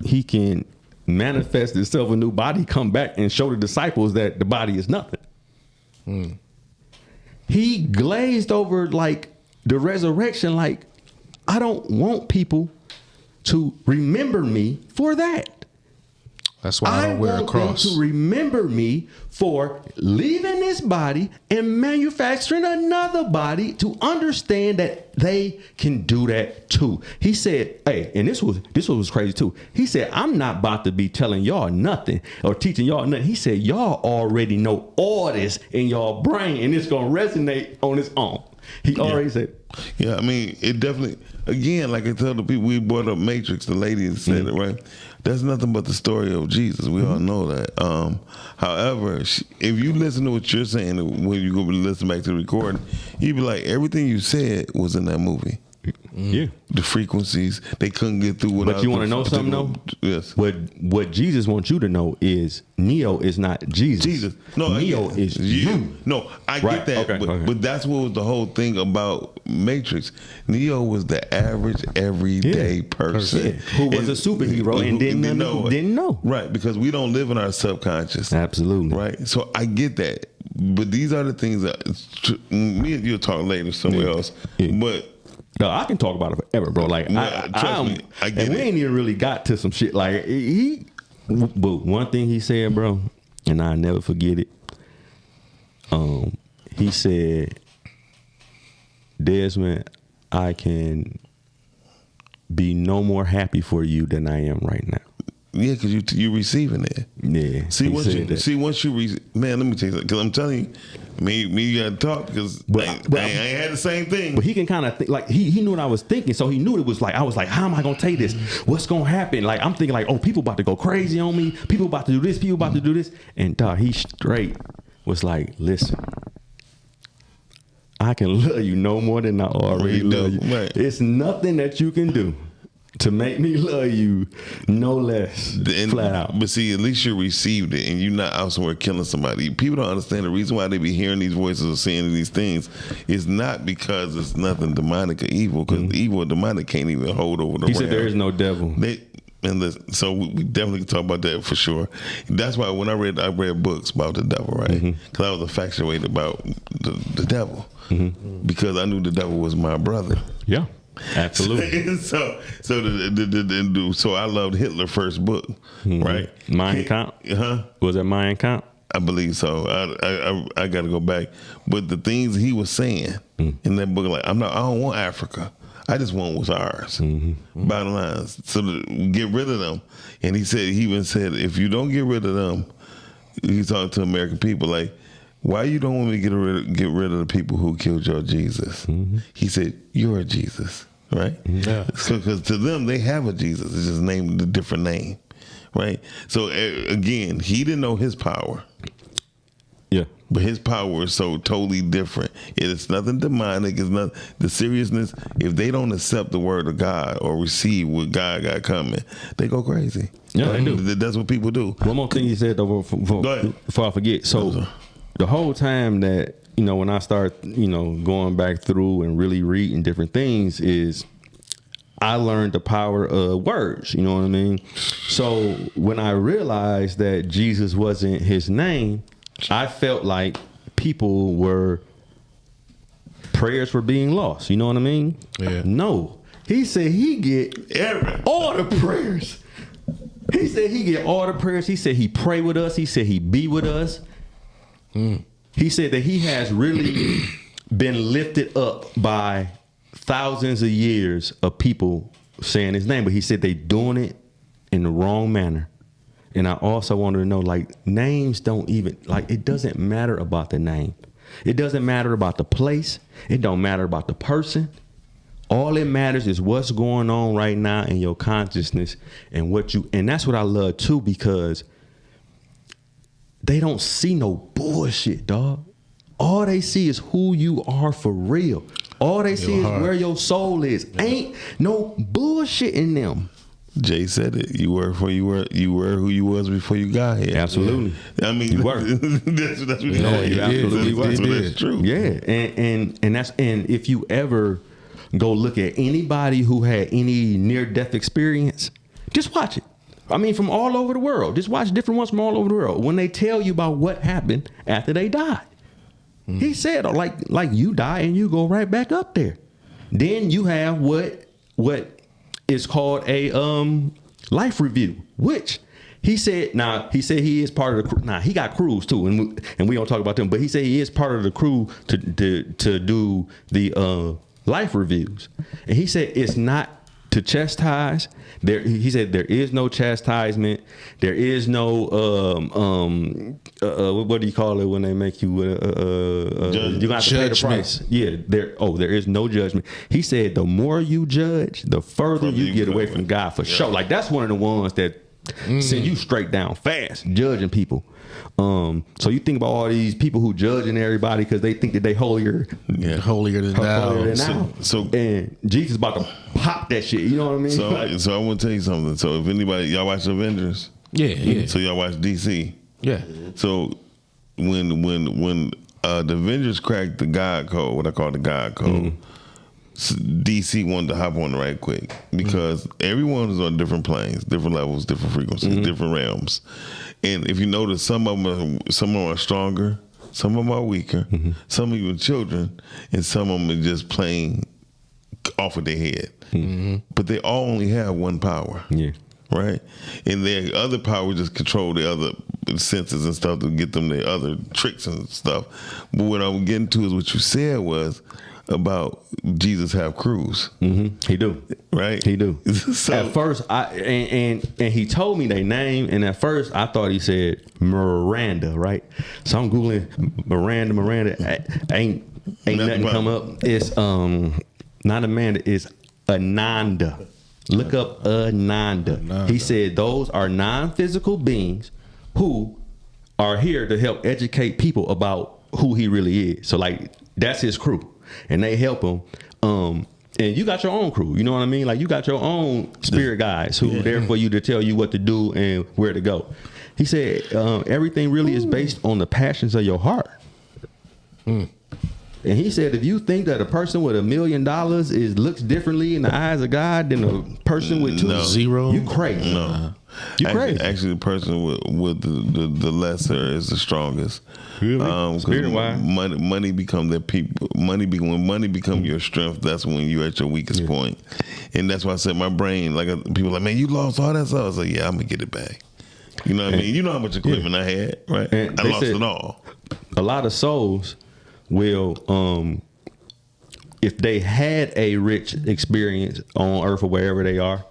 he can manifest himself a new body, come back and show the disciples that the body is nothing. He glazed over like the resurrection. Like, I don't want people to remember me for that. That's why I don't wear a cross. I want them to remember me for leaving this body and manufacturing another body to understand that they can do that too. He said, hey, and this was crazy too. He said, I'm not about to be telling y'all nothing or teaching y'all nothing. He said, y'all already know all this in y'all brain and it's going to resonate on its own. He already said. Yeah, I mean, it definitely, again, like I tell the people, we brought up Matrix, the lady said it, right? That's nothing but the story of Jesus. We all know that. However, if you listen to what you're saying, when you go listen back to the recording, you'd be like, everything you said was in that movie. Yeah. The frequencies, they couldn't get through without. But you want to know something though? Yes. What Jesus wants you to know is Neo is not Jesus. No, Neo is you. No, I get that. Okay. But that's what was the whole thing about Matrix. Neo was the average, everyday person who was a superhero and didn't know. Right, because we don't live in our subconscious. Absolutely. Right. So I get that. But these are the things that me and you'll talk later somewhere else. Yeah. But no, I can talk about it forever, bro. Like, I get it. We ain't even really got to some shit. Like, but one thing he said, bro, and I never forget it. He said, Desmond, I can be no more happy for you than I am right now. Yeah, because you receiving it. Yeah. See, once you man, let me tell you something. Because I'm telling you, me, you got to talk because I ain't had the same thing. But he can kind of think, like, he knew what I was thinking, so he knew it was like, I was like, how am I going to take this? What's going to happen? Like, I'm thinking like, oh, people about to go crazy on me. People about to do this. People about to do this. And dog, he straight was like, listen, I can love you no more than I already love you. Right. It's nothing that you can do to make me love you no less, flat out. But see, at least you received it, and you're not out somewhere killing somebody. People don't understand the reason why they be hearing these voices or seeing these things is not because it's nothing demonic or evil, because evil or demonic can't even hold over the He said there is no devil. So we definitely can talk about that for sure. That's why when I read books about the devil, right? Because I was infatuated about the devil because I knew the devil was my brother. Yeah. Absolutely. so I loved Hitler's first book, right? Mein Kampf. Was that Mein Kampf? I believe so. I got to go back, but the things he was saying in that book, like I don't want Africa. I just want what's ours. Bottom line, so get rid of them. And he even said, if you don't get rid of them, he's talking to American people like, why you don't want me to get rid of the people who killed your Jesus? He said, you're a Jesus, right? Yeah. Because to them, they have a Jesus. It's just named a different name, right? So again, he didn't know his power. Yeah. But his power is so totally different. It's nothing demonic. It's not the seriousness. If they don't accept the word of God or receive what God got coming, they go crazy. Yeah, they do. That's what people do. One more thing he said, though, before I forget. So the whole time that, when I start, going back through and really reading different things is I learned the power of words. You know what I mean? So when I realized that Jesus wasn't his name, I felt like prayers were being lost. You know what I mean? Yeah. No. He said he get all the prayers. He said he get all the prayers. He said he pray with us. He said he be with us. He said that he has really been lifted up by thousands of years of people saying his name. But he said they doing it in the wrong manner. And I also wanted to know, like, names don't even, like, it doesn't matter about the name. It doesn't matter about the place. It don't matter about the person. All it matters is what's going on right now in your consciousness and and that's what I love too, because they don't see no bullshit, dog. All they see is who you are for real. All they see is where your soul is. Ain't no bullshit in them. Jay said it. You were who you was before you got here. Absolutely. I mean, you were. that's what you absolutely were. That's true. Yeah, and if you ever go look at anybody who had any near-death experience, just watch it. I mean, from all over the world. Just watch different ones from all over the world. When they tell you about what happened after they died, he said, like you die and you go right back up there. Then you have what is called a life review, which he said. Now he said he is part of the crew. Now he got crews too, and we don't talk about them. But he said he is part of the crew to do the life reviews. And he said it's not to chastise. He said there is no chastisement. There is no what do you call it when they make you you got to pay the price. Yeah, there is no judgment. He said the more you judge, the further you get away from God for sure. Like that's one of the ones that send you straight down fast, judging people. So you think about all these people who judging everybody because they think that they holier than thou. So and Jesus about to pop that shit. You know what I mean? So I want to tell you something. So if anybody y'all watch the Avengers, yeah. So y'all watch DC, yeah. So when the Avengers cracked the God code, what I call the God code. DC wanted to hop on it right quick because everyone is on different planes, different levels, different frequencies, different realms. And if you notice, some of them are stronger, some of them are weaker, some even children, and some of them are just playing off of their head. But they all only have one power. Yeah. Right? And their other power just control the other senses and stuff to get them their other tricks and stuff. But what I'm getting to is what you said was, about Jesus have crews. He do. Right? He do. So, at first, and he told me their name, and at first I thought he said Miranda, right? So I'm googling Miranda. Ain't nothing come up. It's not Amanda. It's Ananda. Look up Ananda. He said those are non-physical beings who are here to help educate people about who he really is. So like that's his crew, and they help him. And you got your own crew, you know what I mean? Like you got your own spirit guides who are there for you to tell you what to do and where to go. He said everything really is based on the passions of your heart. And he said if you think that a person with $1 million looks differently in the eyes of God than a person with zero, you crazy. No. You crazy. Actually, the person with the lesser is the strongest. Really? Spirit-wise? Money become their people. When money become your strength, that's when you're at your weakest point. And that's why I said my brain, like people are like, man, you lost all that stuff. I was like, yeah, I'm gonna get it back. You know what I mean? You know how much equipment I had, right? And I lost it all. A lot of souls will, if they had a rich experience on earth or wherever they are,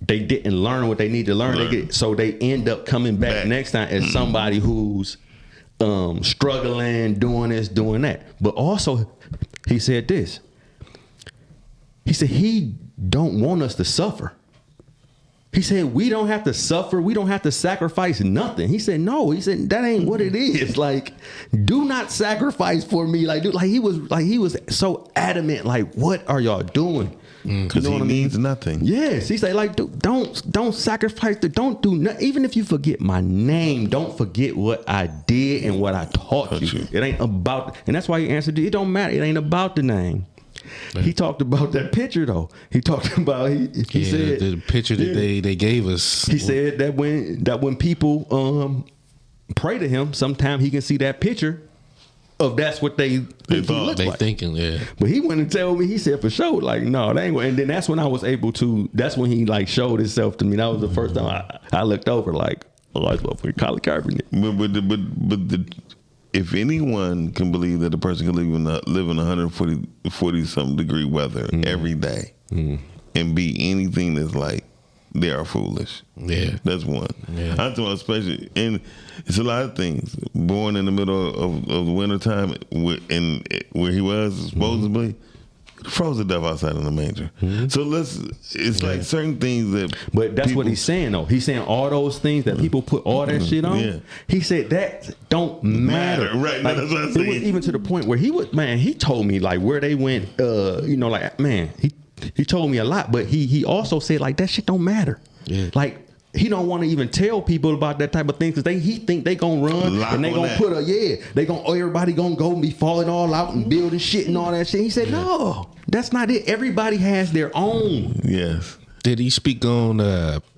they didn't learn what they need to learn. So they end up coming back next time as somebody who's struggling, doing this, doing that. But also, he said this. He said he don't want us to suffer. He said we don't have to suffer. We don't have to sacrifice nothing. He said no. He said that ain't what it is. Like, do not sacrifice for me. Like, dude, he was so adamant. Like, what are y'all doing? Because he needs nothing. Yes, he said like, dude, don't sacrifice. Don't do nothing. Even if you forget my name, don't forget what I did and what I taught you. It ain't about, and that's why he answered. It don't matter. It ain't about the name. He talked about that picture though. He talked about he said the picture that they gave us. He said that when people pray to him, sometimes he can see that picture of that's what they thought. They like. thinking, yeah. But he went and told me. He said for sure, like no, they ain't. And then that's when I was able to. That's when he like showed himself to me. That was the first time I looked over like, oh, I was for Colin Kaepernick. But if anyone can believe that a person can live in 140 something degree weather every day and be anything that's like, they are foolish. Yeah, that's one. Yeah. I'm talking especially, and it's a lot of things. Born in the middle of the wintertime, where he was supposedly. Froze to death outside in the manger. So it's like certain things that. But that's what he's saying though. He's saying all those things that people put all that shit on. Yeah. He said that don't matter. Right. Like, that's what I'm saying. It was even to the point where he told me like where they went. He told me a lot, but he also said like that shit don't matter. Yeah. Like. He don't want to even tell people about that type of thing because he think they gonna run and they gonna everybody gonna go and be falling all out and building shit and all that shit. He said, no, that's not it. Everybody has their own. Yes. Did he speak on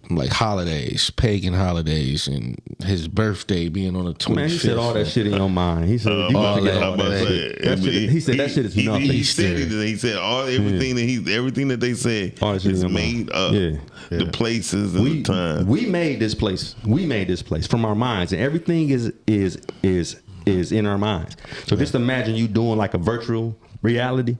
like holidays, pagan holidays, and his birthday being on the 25th? Man, he said all that shit in your mind. He said all that. He said that shit is nothing. He said everything that they said is made up. Yeah. The places and the time. We made this place. We made this place from our minds, and everything is in our minds. So just imagine you doing like a virtual reality.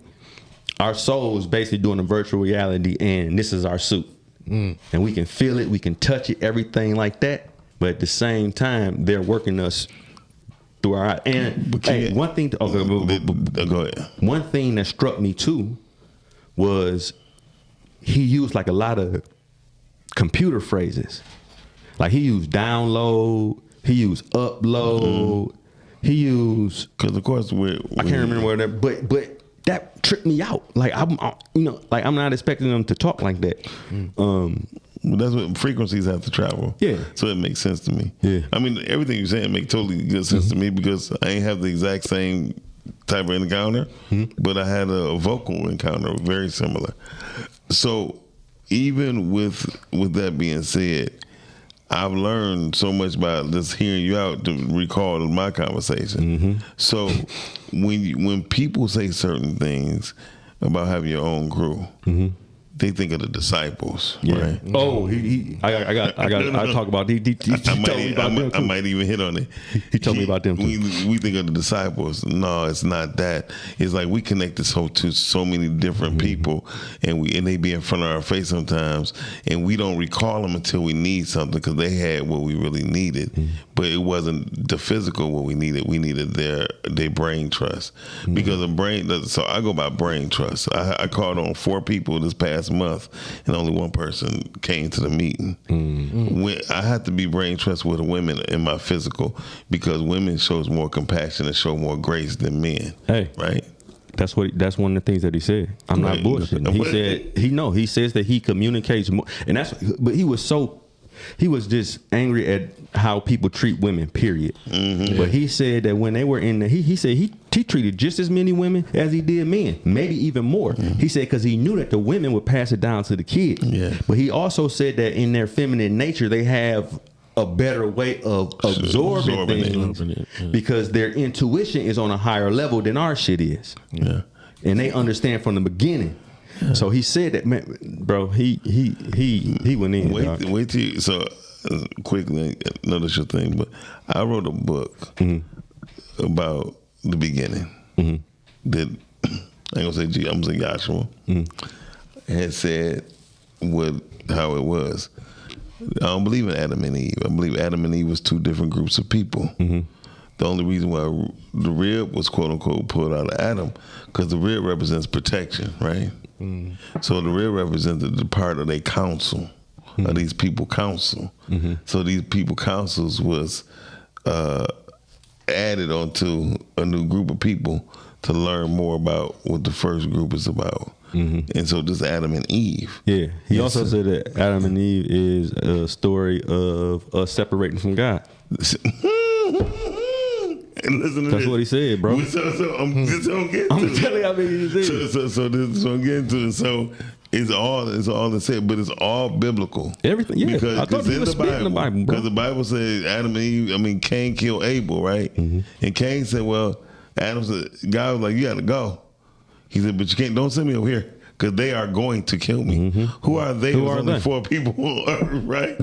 Our soul is basically doing a virtual reality, and this is our suit. And we can feel it, we can touch it, everything like that. But at the same time, they're working us through our eyes. And one thing. Go ahead. One thing that struck me too was he used like a lot of computer phrases. Like he used download, he used upload, he used. Because of course I can't remember where that, but. That tripped me out. Like I'm not expecting them to talk like that. That's what frequencies have to travel. Yeah. So it makes sense to me. Yeah. I mean, everything you're saying makes totally good sense to me because I ain't have the exact same type of encounter, but I had a vocal encounter very similar. So even with that being said, I've learned so much by just hearing you out to recall my conversation. So when people say certain things about having your own crew, they think of the disciples, Yeah. right? Oh, I talk about. He told me about them I too. might even hit on it. He told me about them too. We think of the disciples. No, it's not that. It's like we connect this whole to so many different people, and they be in front of our face sometimes, and we don't recall them until we need something because they had what we really needed, but it wasn't the physical what we needed. We needed their brain trust because the brain. So I go by brain trust. I called on 4 people this past month, and only one person came to the meeting. When I had to be brain trust with women in my physical because women shows more compassion and show more grace than men. Hey, right? That's one of the things that he said. I'm not bullshitting. He said he says that he communicates more, and but he was just angry at how people treat women, period. But he said that when they were in the, he said he treated just as many women as he did men, maybe even more. He said because he knew that the women would pass it down to the kids. But he also said that in their feminine nature, they have a better way of absorbing things because their intuition is on a higher level than our shit is. And they understand from the beginning. So he said that, man, bro. He went in. Wait till you, so quickly. I know that's your thing, but I wrote a book about the beginning. That I ain't gonna say G. I'm gonna say Joshua had said how it was. I don't believe in Adam and Eve. I believe Adam and Eve was 2 different groups of people. The only reason why the rib was quote unquote pulled out of Adam because the rib represents protection, right? So the rib represented the part of their council, of these people council. So these people councils was added onto a new group of people to learn more about what the first group is about. And so this Adam and Eve. Yeah. He also said that Adam and Eve is a story of us separating from God. And listen to That's this. what he said, bro. So I'm getting to I'm it. telling you, I mean, he said. So I'm getting to it. So it's all the same, but it's all biblical. Everything, yeah. Because I thought he was spitting the Bible, bro. because the Bible says Adam and Eve. Cain killed Abel, right? And Cain said, "Well, Adam said, God was like, you got to go." He said, "But you can't. Don't send me over here." Because they are going to kill me. Who are they? Who are only they? 4 people on earth, right?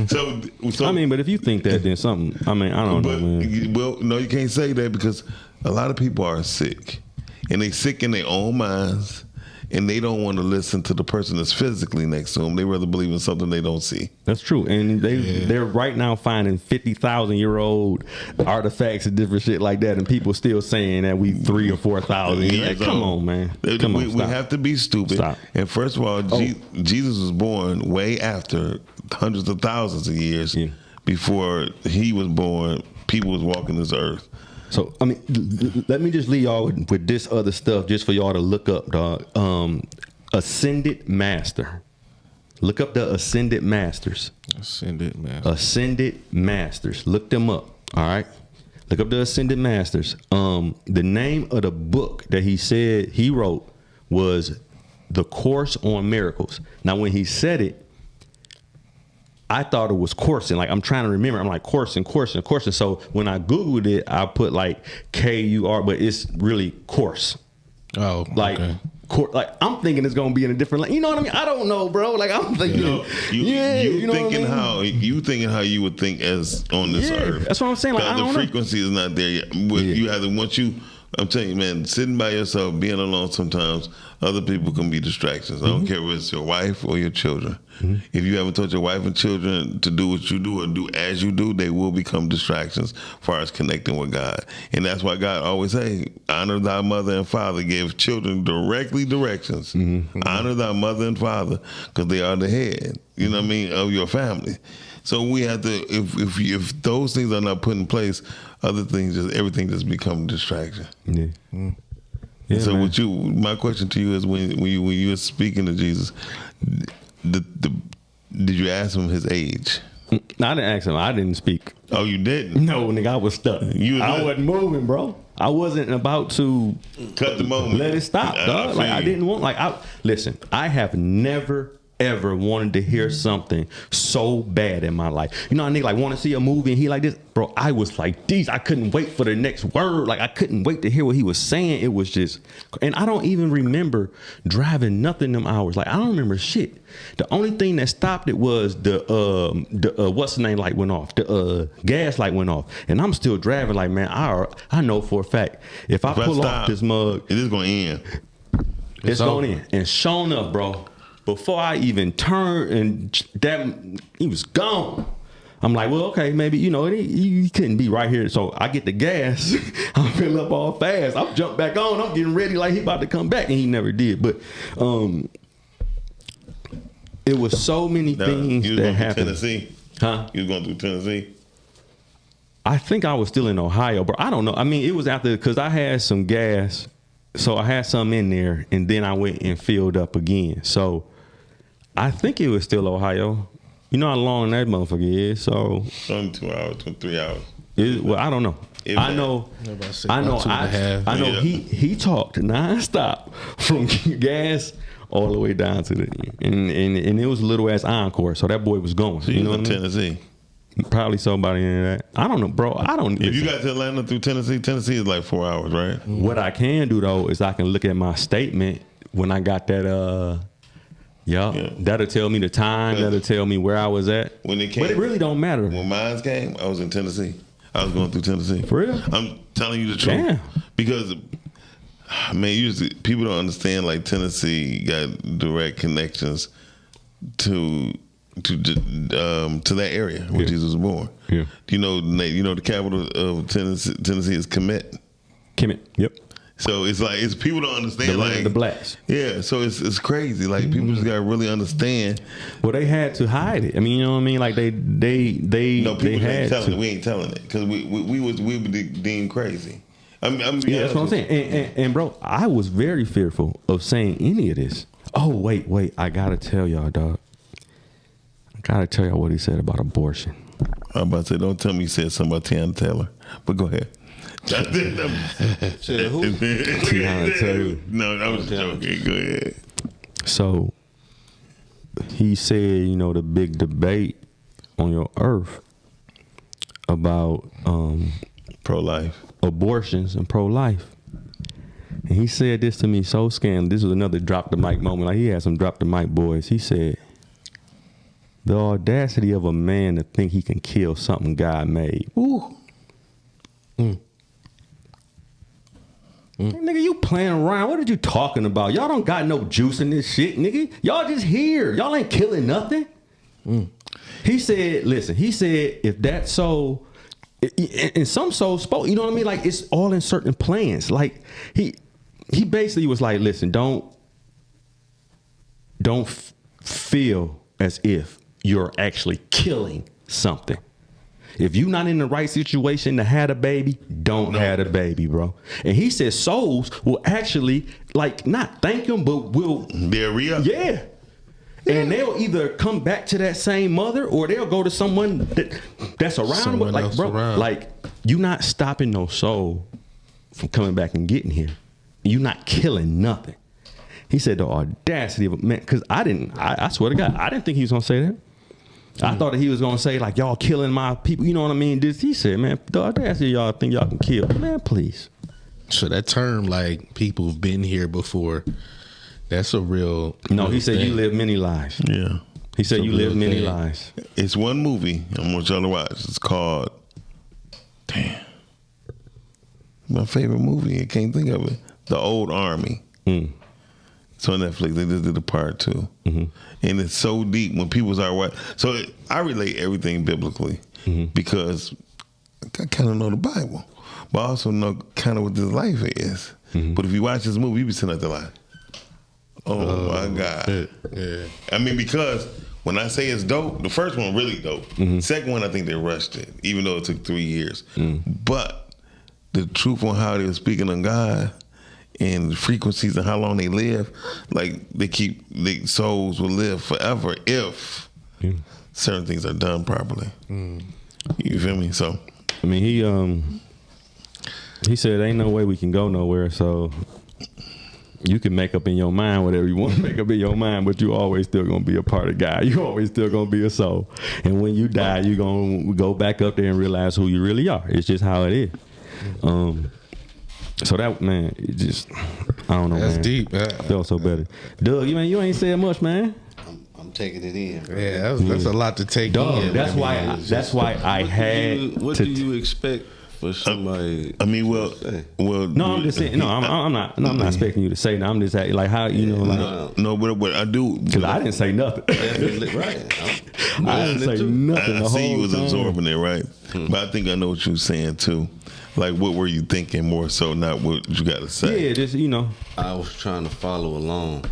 So I mean, but if you think that, then something. I mean, I don't know, man. Well, no, you can't say that because a lot of people are sick, and they sick in their own minds, and they don't want to listen to the person that's physically next to them. They rather believe in something they don't see. That's true, and they're right now finding 50,000-year-old artifacts and different shit like that, and people still saying that we 3,000 or 4,000. Like, come on, man. Come on, we have to be stupid. Stop. And first of all, Jesus was born way after hundreds of thousands of years before he was born. People was walking this earth. So, I mean, let me just leave y'all with this other stuff just for y'all to look up, dog. Ascended Master. Look up the Ascended Masters. Ascended Masters. Look them up, all right? Look up the Ascended Masters. The name of the book that he said he wrote was The Course on Miracles. Now, when he said it, I thought it was coursing. Like, I'm trying to remember. I'm like, coursing. So when I Googled it, I put like K-U-R, but it's really course. Oh, like, okay. Like, I'm thinking it's going to be in a different, you know what I mean? I don't know, bro. Like, I'm thinking, you know thinking what I mean? you thinking how you would think as on this earth. That's what I'm saying. Like, I don't the know. frequency is not there yet. You have to, I'm telling you, man, sitting by yourself, being alone sometimes, other people can be distractions. I don't care if it's your wife or your children. If you haven't taught your wife and children to do what you do or do as you do, they will become distractions as far as connecting with God. And that's why God always say, honor thy mother and father, give children directly directions. Honor thy mother and father because they are the head, you know what I mean, of your family. So we have to, if those things are not put in place, other things, everything just become a distraction. Yeah, so man. My question to you is when you were speaking to Jesus, did you ask him his age? I didn't ask him. I didn't speak. Oh, you didn't? No, nigga, I was stuck. I wasn't moving, bro. I wasn't about to cut the moment. Let it stop, dog. Like, I didn't want. Like, listen. I have never ever wanted to hear something so bad in my life. You know, a nigga like want to see a movie and he like this, bro. I was like, I couldn't wait for the next word. Like I couldn't wait to hear what he was saying. It was just, and I don't even remember driving nothing them hours. Like I don't remember shit. The only thing that stopped it was the what's the name light went off. The gas light went off, and I'm still driving. Like man, I know for a fact if I pull off this mug, it is gonna end. It's going in. And sure enough, bro, before I even turned and that he was gone. I'm like, well, okay, maybe, you know, he couldn't be right here. So I get the gas. I fill up all fast. I'm jump back on. I'm getting ready like he about to come back. And he never did. But it was so many things that happened. Tennessee? Huh? You was going through Tennessee? I think I was still in Ohio, bro. I don't know. I mean, it was after, because I had some gas. So I had some in there, and then I went and filled up again. So I think it was still Ohio. You know how long that motherfucker is. So only 2 hours, 3 hours. Well, I don't know. I know. He talked nonstop from gas all the way down to the and it was a little ass encore. So that boy was going. So you know in Tennessee. Probably somebody in that. I don't know, bro. I don't. If you got to Atlanta through Tennessee is like 4 hours, right? What I can do though is I can look at my statement when I got that. Yeah, that'll tell me the time. That'll tell me where I was at. When it came, but it really don't matter. When mine came, I was in Tennessee. I was going through Tennessee. For real? I'm telling you the truth. Damn. Because, man, usually people don't understand. Like Tennessee got direct connections to that area where Jesus was born. Yeah. You know the capital of Tennessee is Kemet. Yep. So it's like people don't understand the land like of the blacks. Yeah. So it's crazy. Like people just gotta really understand. Well, they had to hide it. I mean, you know what I mean? Like they no, people they had ain't telling to. it. We ain't telling it because we were deemed crazy. I'm yeah, that's what I'm saying. And bro, I was very fearful of saying any of this. Oh wait, I gotta tell y'all, dog. I gotta tell y'all what he said about abortion. I'm about to say, don't tell me he said something about Tiana Taylor, but go ahead. Tiana Taylor. No, that was joking. Go ahead. So he said, you know, the big debate on your earth about pro-life, abortions, and pro-life. And he said this to me so scandalous. This was another drop the mic moment. Like he had some drop the mic boys. He said, the audacity of a man to think he can kill something God made. Ooh. Nigga, you playing around. What are you talking about? Y'all don't got no juice in this shit, nigga. Y'all just here. Y'all ain't killing nothing. He said, listen, if that soul, and some souls spoke, you know what I mean? Like it's all in certain plans. Like he basically was like, listen, don't feel as if you're actually killing something. If you're not in the right situation to have a baby, don't have a baby, bro. And he said souls will actually, like, not thank him, but will... They're real? Yeah. And they'll either come back to that same mother or they'll go to someone that's around. Someone like, else bro, around. like, you're not stopping no soul from coming back and getting here. You're not killing nothing. He said the audacity of a man, because I swear to God, I didn't think he was going to say that. I thought that he was gonna say like y'all killing my people, you know what I mean? He said, man, the audacity y'all think y'all can kill, man, please. So that term, like people who've been here before, that's a real. No, he said thing. you live many lives. Yeah, he said It's a you live real many thing. lives. It's one movie I want y'all to watch. It's called, damn, my favorite movie. I can't think of it. The Old Army. It's on Netflix. They just did a part 2. And it's so deep when people start watching. So I relate everything biblically because I kind of know the Bible, but I also know kind of what this life is. But if you watch this movie, you be sitting at the line, oh my God. Yeah. I mean, because when I say it's dope, the first one really dope. Second one, I think they rushed it, even though it took 3 years. But the truth on how they were speaking on God and the frequencies and how long they live, like their souls will live forever if certain things are done properly. You feel me? So I mean, he said ain't no way we can go nowhere, so You can make up in your mind whatever you want to make up in your mind, but you always still gonna be a part of God. You always still gonna be a soul. And when you die, you gonna go back up there and realize who you really are. It's just how it is. So that, man, it just, I don't know, That's man. deep. Felt so better. Doug, you ain't said much, man. I'm taking it in. Bro. Yeah, that's a lot to take Dog, in. that's why I had What to. do you expect for somebody? I mean, well. No, I'm just saying. No, I'm not. No, I'm not expecting you to say. No, I'm just like how like. No, but I do. Because I didn't say nothing. Right. I didn't say nothing. I the see whole you was time. absorbing it, right? But I think I know what you were saying too. Like, what were you thinking more so, not what you got to say? Yeah, just I was trying to follow along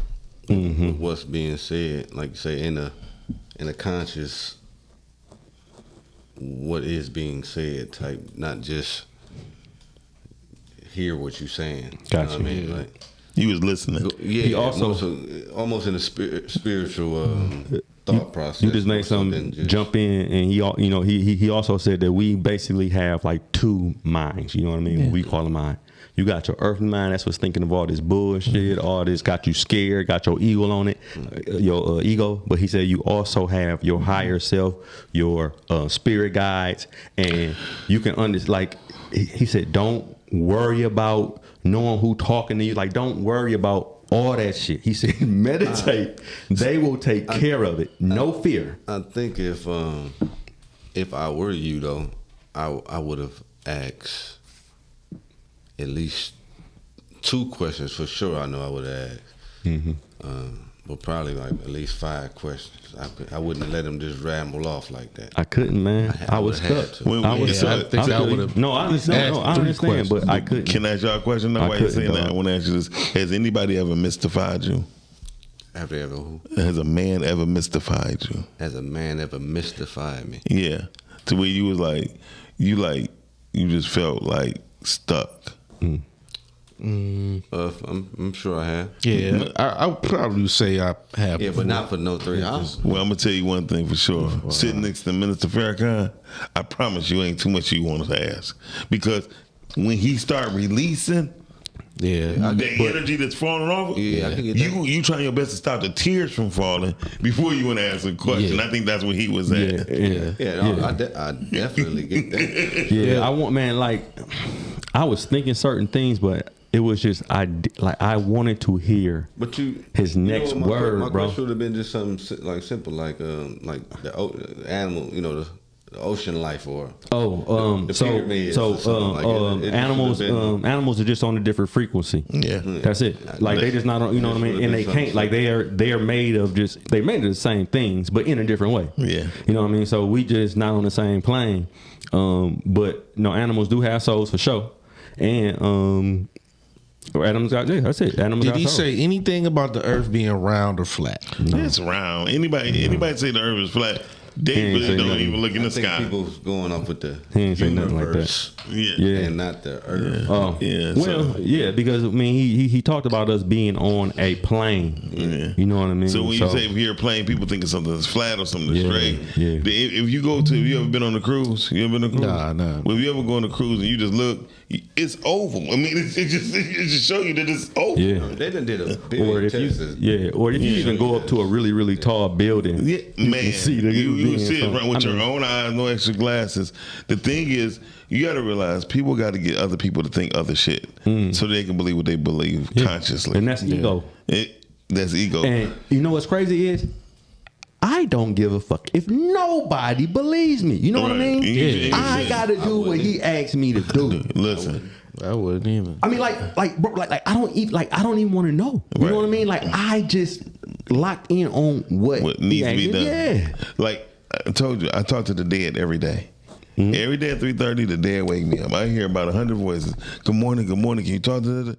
with what's being said, like you say, in a conscious, what is being said type, not just hear what you're saying. Gotcha. You know what I mean? Like, You was listening. yeah, He also- almost in a spiritual thought process. You just made more so some than just- jump in, and he also said that we basically have like two minds. You know what I mean? We call a mind. You got your earthly mind. That's what's thinking of all this bullshit, all this got you scared, got your ego on it, your ego. But he said you also have your higher self, your spirit guides, and you can understand. Like he said, don't worry about knowing who talking to you. Like, don't worry about all that shit. He said, meditate. They will take care of it. No fear. I think if I were you though, I would have asked at least 2 questions for sure. I know I would have asked, but probably like at least 5 questions. I wouldn't let them just ramble off like that. I couldn't, man. I was would've had stuck. to. I was Yeah, I stuck. think I feel you. would've No, I understand. No, I asked 3 understand, but I couldn't. Can I ask y'all a question now? I Why you couldn't, saying that? dog. I want to ask you this. Has anybody ever mystified you? Have they ever who? Has a man ever mystified you? Has a man ever mystified me? Yeah. To where you was like, you just felt like stuck. I'm sure I have. Yeah, I would probably say I have. Yeah, but not for no 3 hours. Well, I'm gonna tell you one thing for sure. Sitting next to Minister Farrakhan, I promise you ain't too much you want to ask, because when he start releasing Yeah, the energy that's falling off, Yeah, I can get that. you trying your best to stop the tears from falling before you want to ask a question. Yeah. I think that's what he was at. Yeah. Yeah, no, I definitely get that. Yeah, I want, man. Like, I was thinking certain ththings, but it was just I wanted to hear But you, his next my word, my bro. question would have been just something like simple, like the animal, the ocean life, or the pyramids or something like that. It animals, just would've been- animals are just on a different frequency. Yeah. That's it. Like they just not, on, you know what I mean? And they can't, like they are made of they made of the same things, but in a different way. Yeah. You know what I mean? So we just not on the same plane. But animals do have souls for sure. And animals got, yeah, that's it. Animals Did got he souls. say anything about the Earth being round or flat? It's round. Anybody say the earth is flat, they He ain't really say don't nothing. even look in I the think sky. people's going off with the He ain't say nothing like that. universe Yeah. and not the earth. Oh, Yeah, well, so- yeah, because I mean, he talked about us being on a plane. Yeah. You know what I mean? So when you say hear a plane, people think of something that's flat or something that's Yeah, straight. yeah. If you ever been on a cruise? You ever been on a cruise? Nah. Well, if you ever go on a cruise and you just look, it's oval. I mean, it just show you that it's oval. yeah. They done did a Or billion if you, tests. or if you even go up to a really, really tall building, Yeah, you man, can see the you being see it from- right with I your mean, own eyes, no extra glasses. The thing is, you got to realize people got to get other people to think other shit so they can believe what they believe consciously. and that's ego. That's ego. And you know what's crazy is, I don't give a fuck if nobody believes me. You know what I Right. mean? Yeah. I gotta do what he asked me to do. Listen, I wouldn't even. I mean, bro, I don't even want to know. You Right. know what I mean? Like, I just locked in on what needs to he be asked me. done. Yeah. Like I told you, I talk to the dead every day. Every day at 3:30, the dead wake me up. I hear about 100 voices. Good morning, good morning. Can you talk to the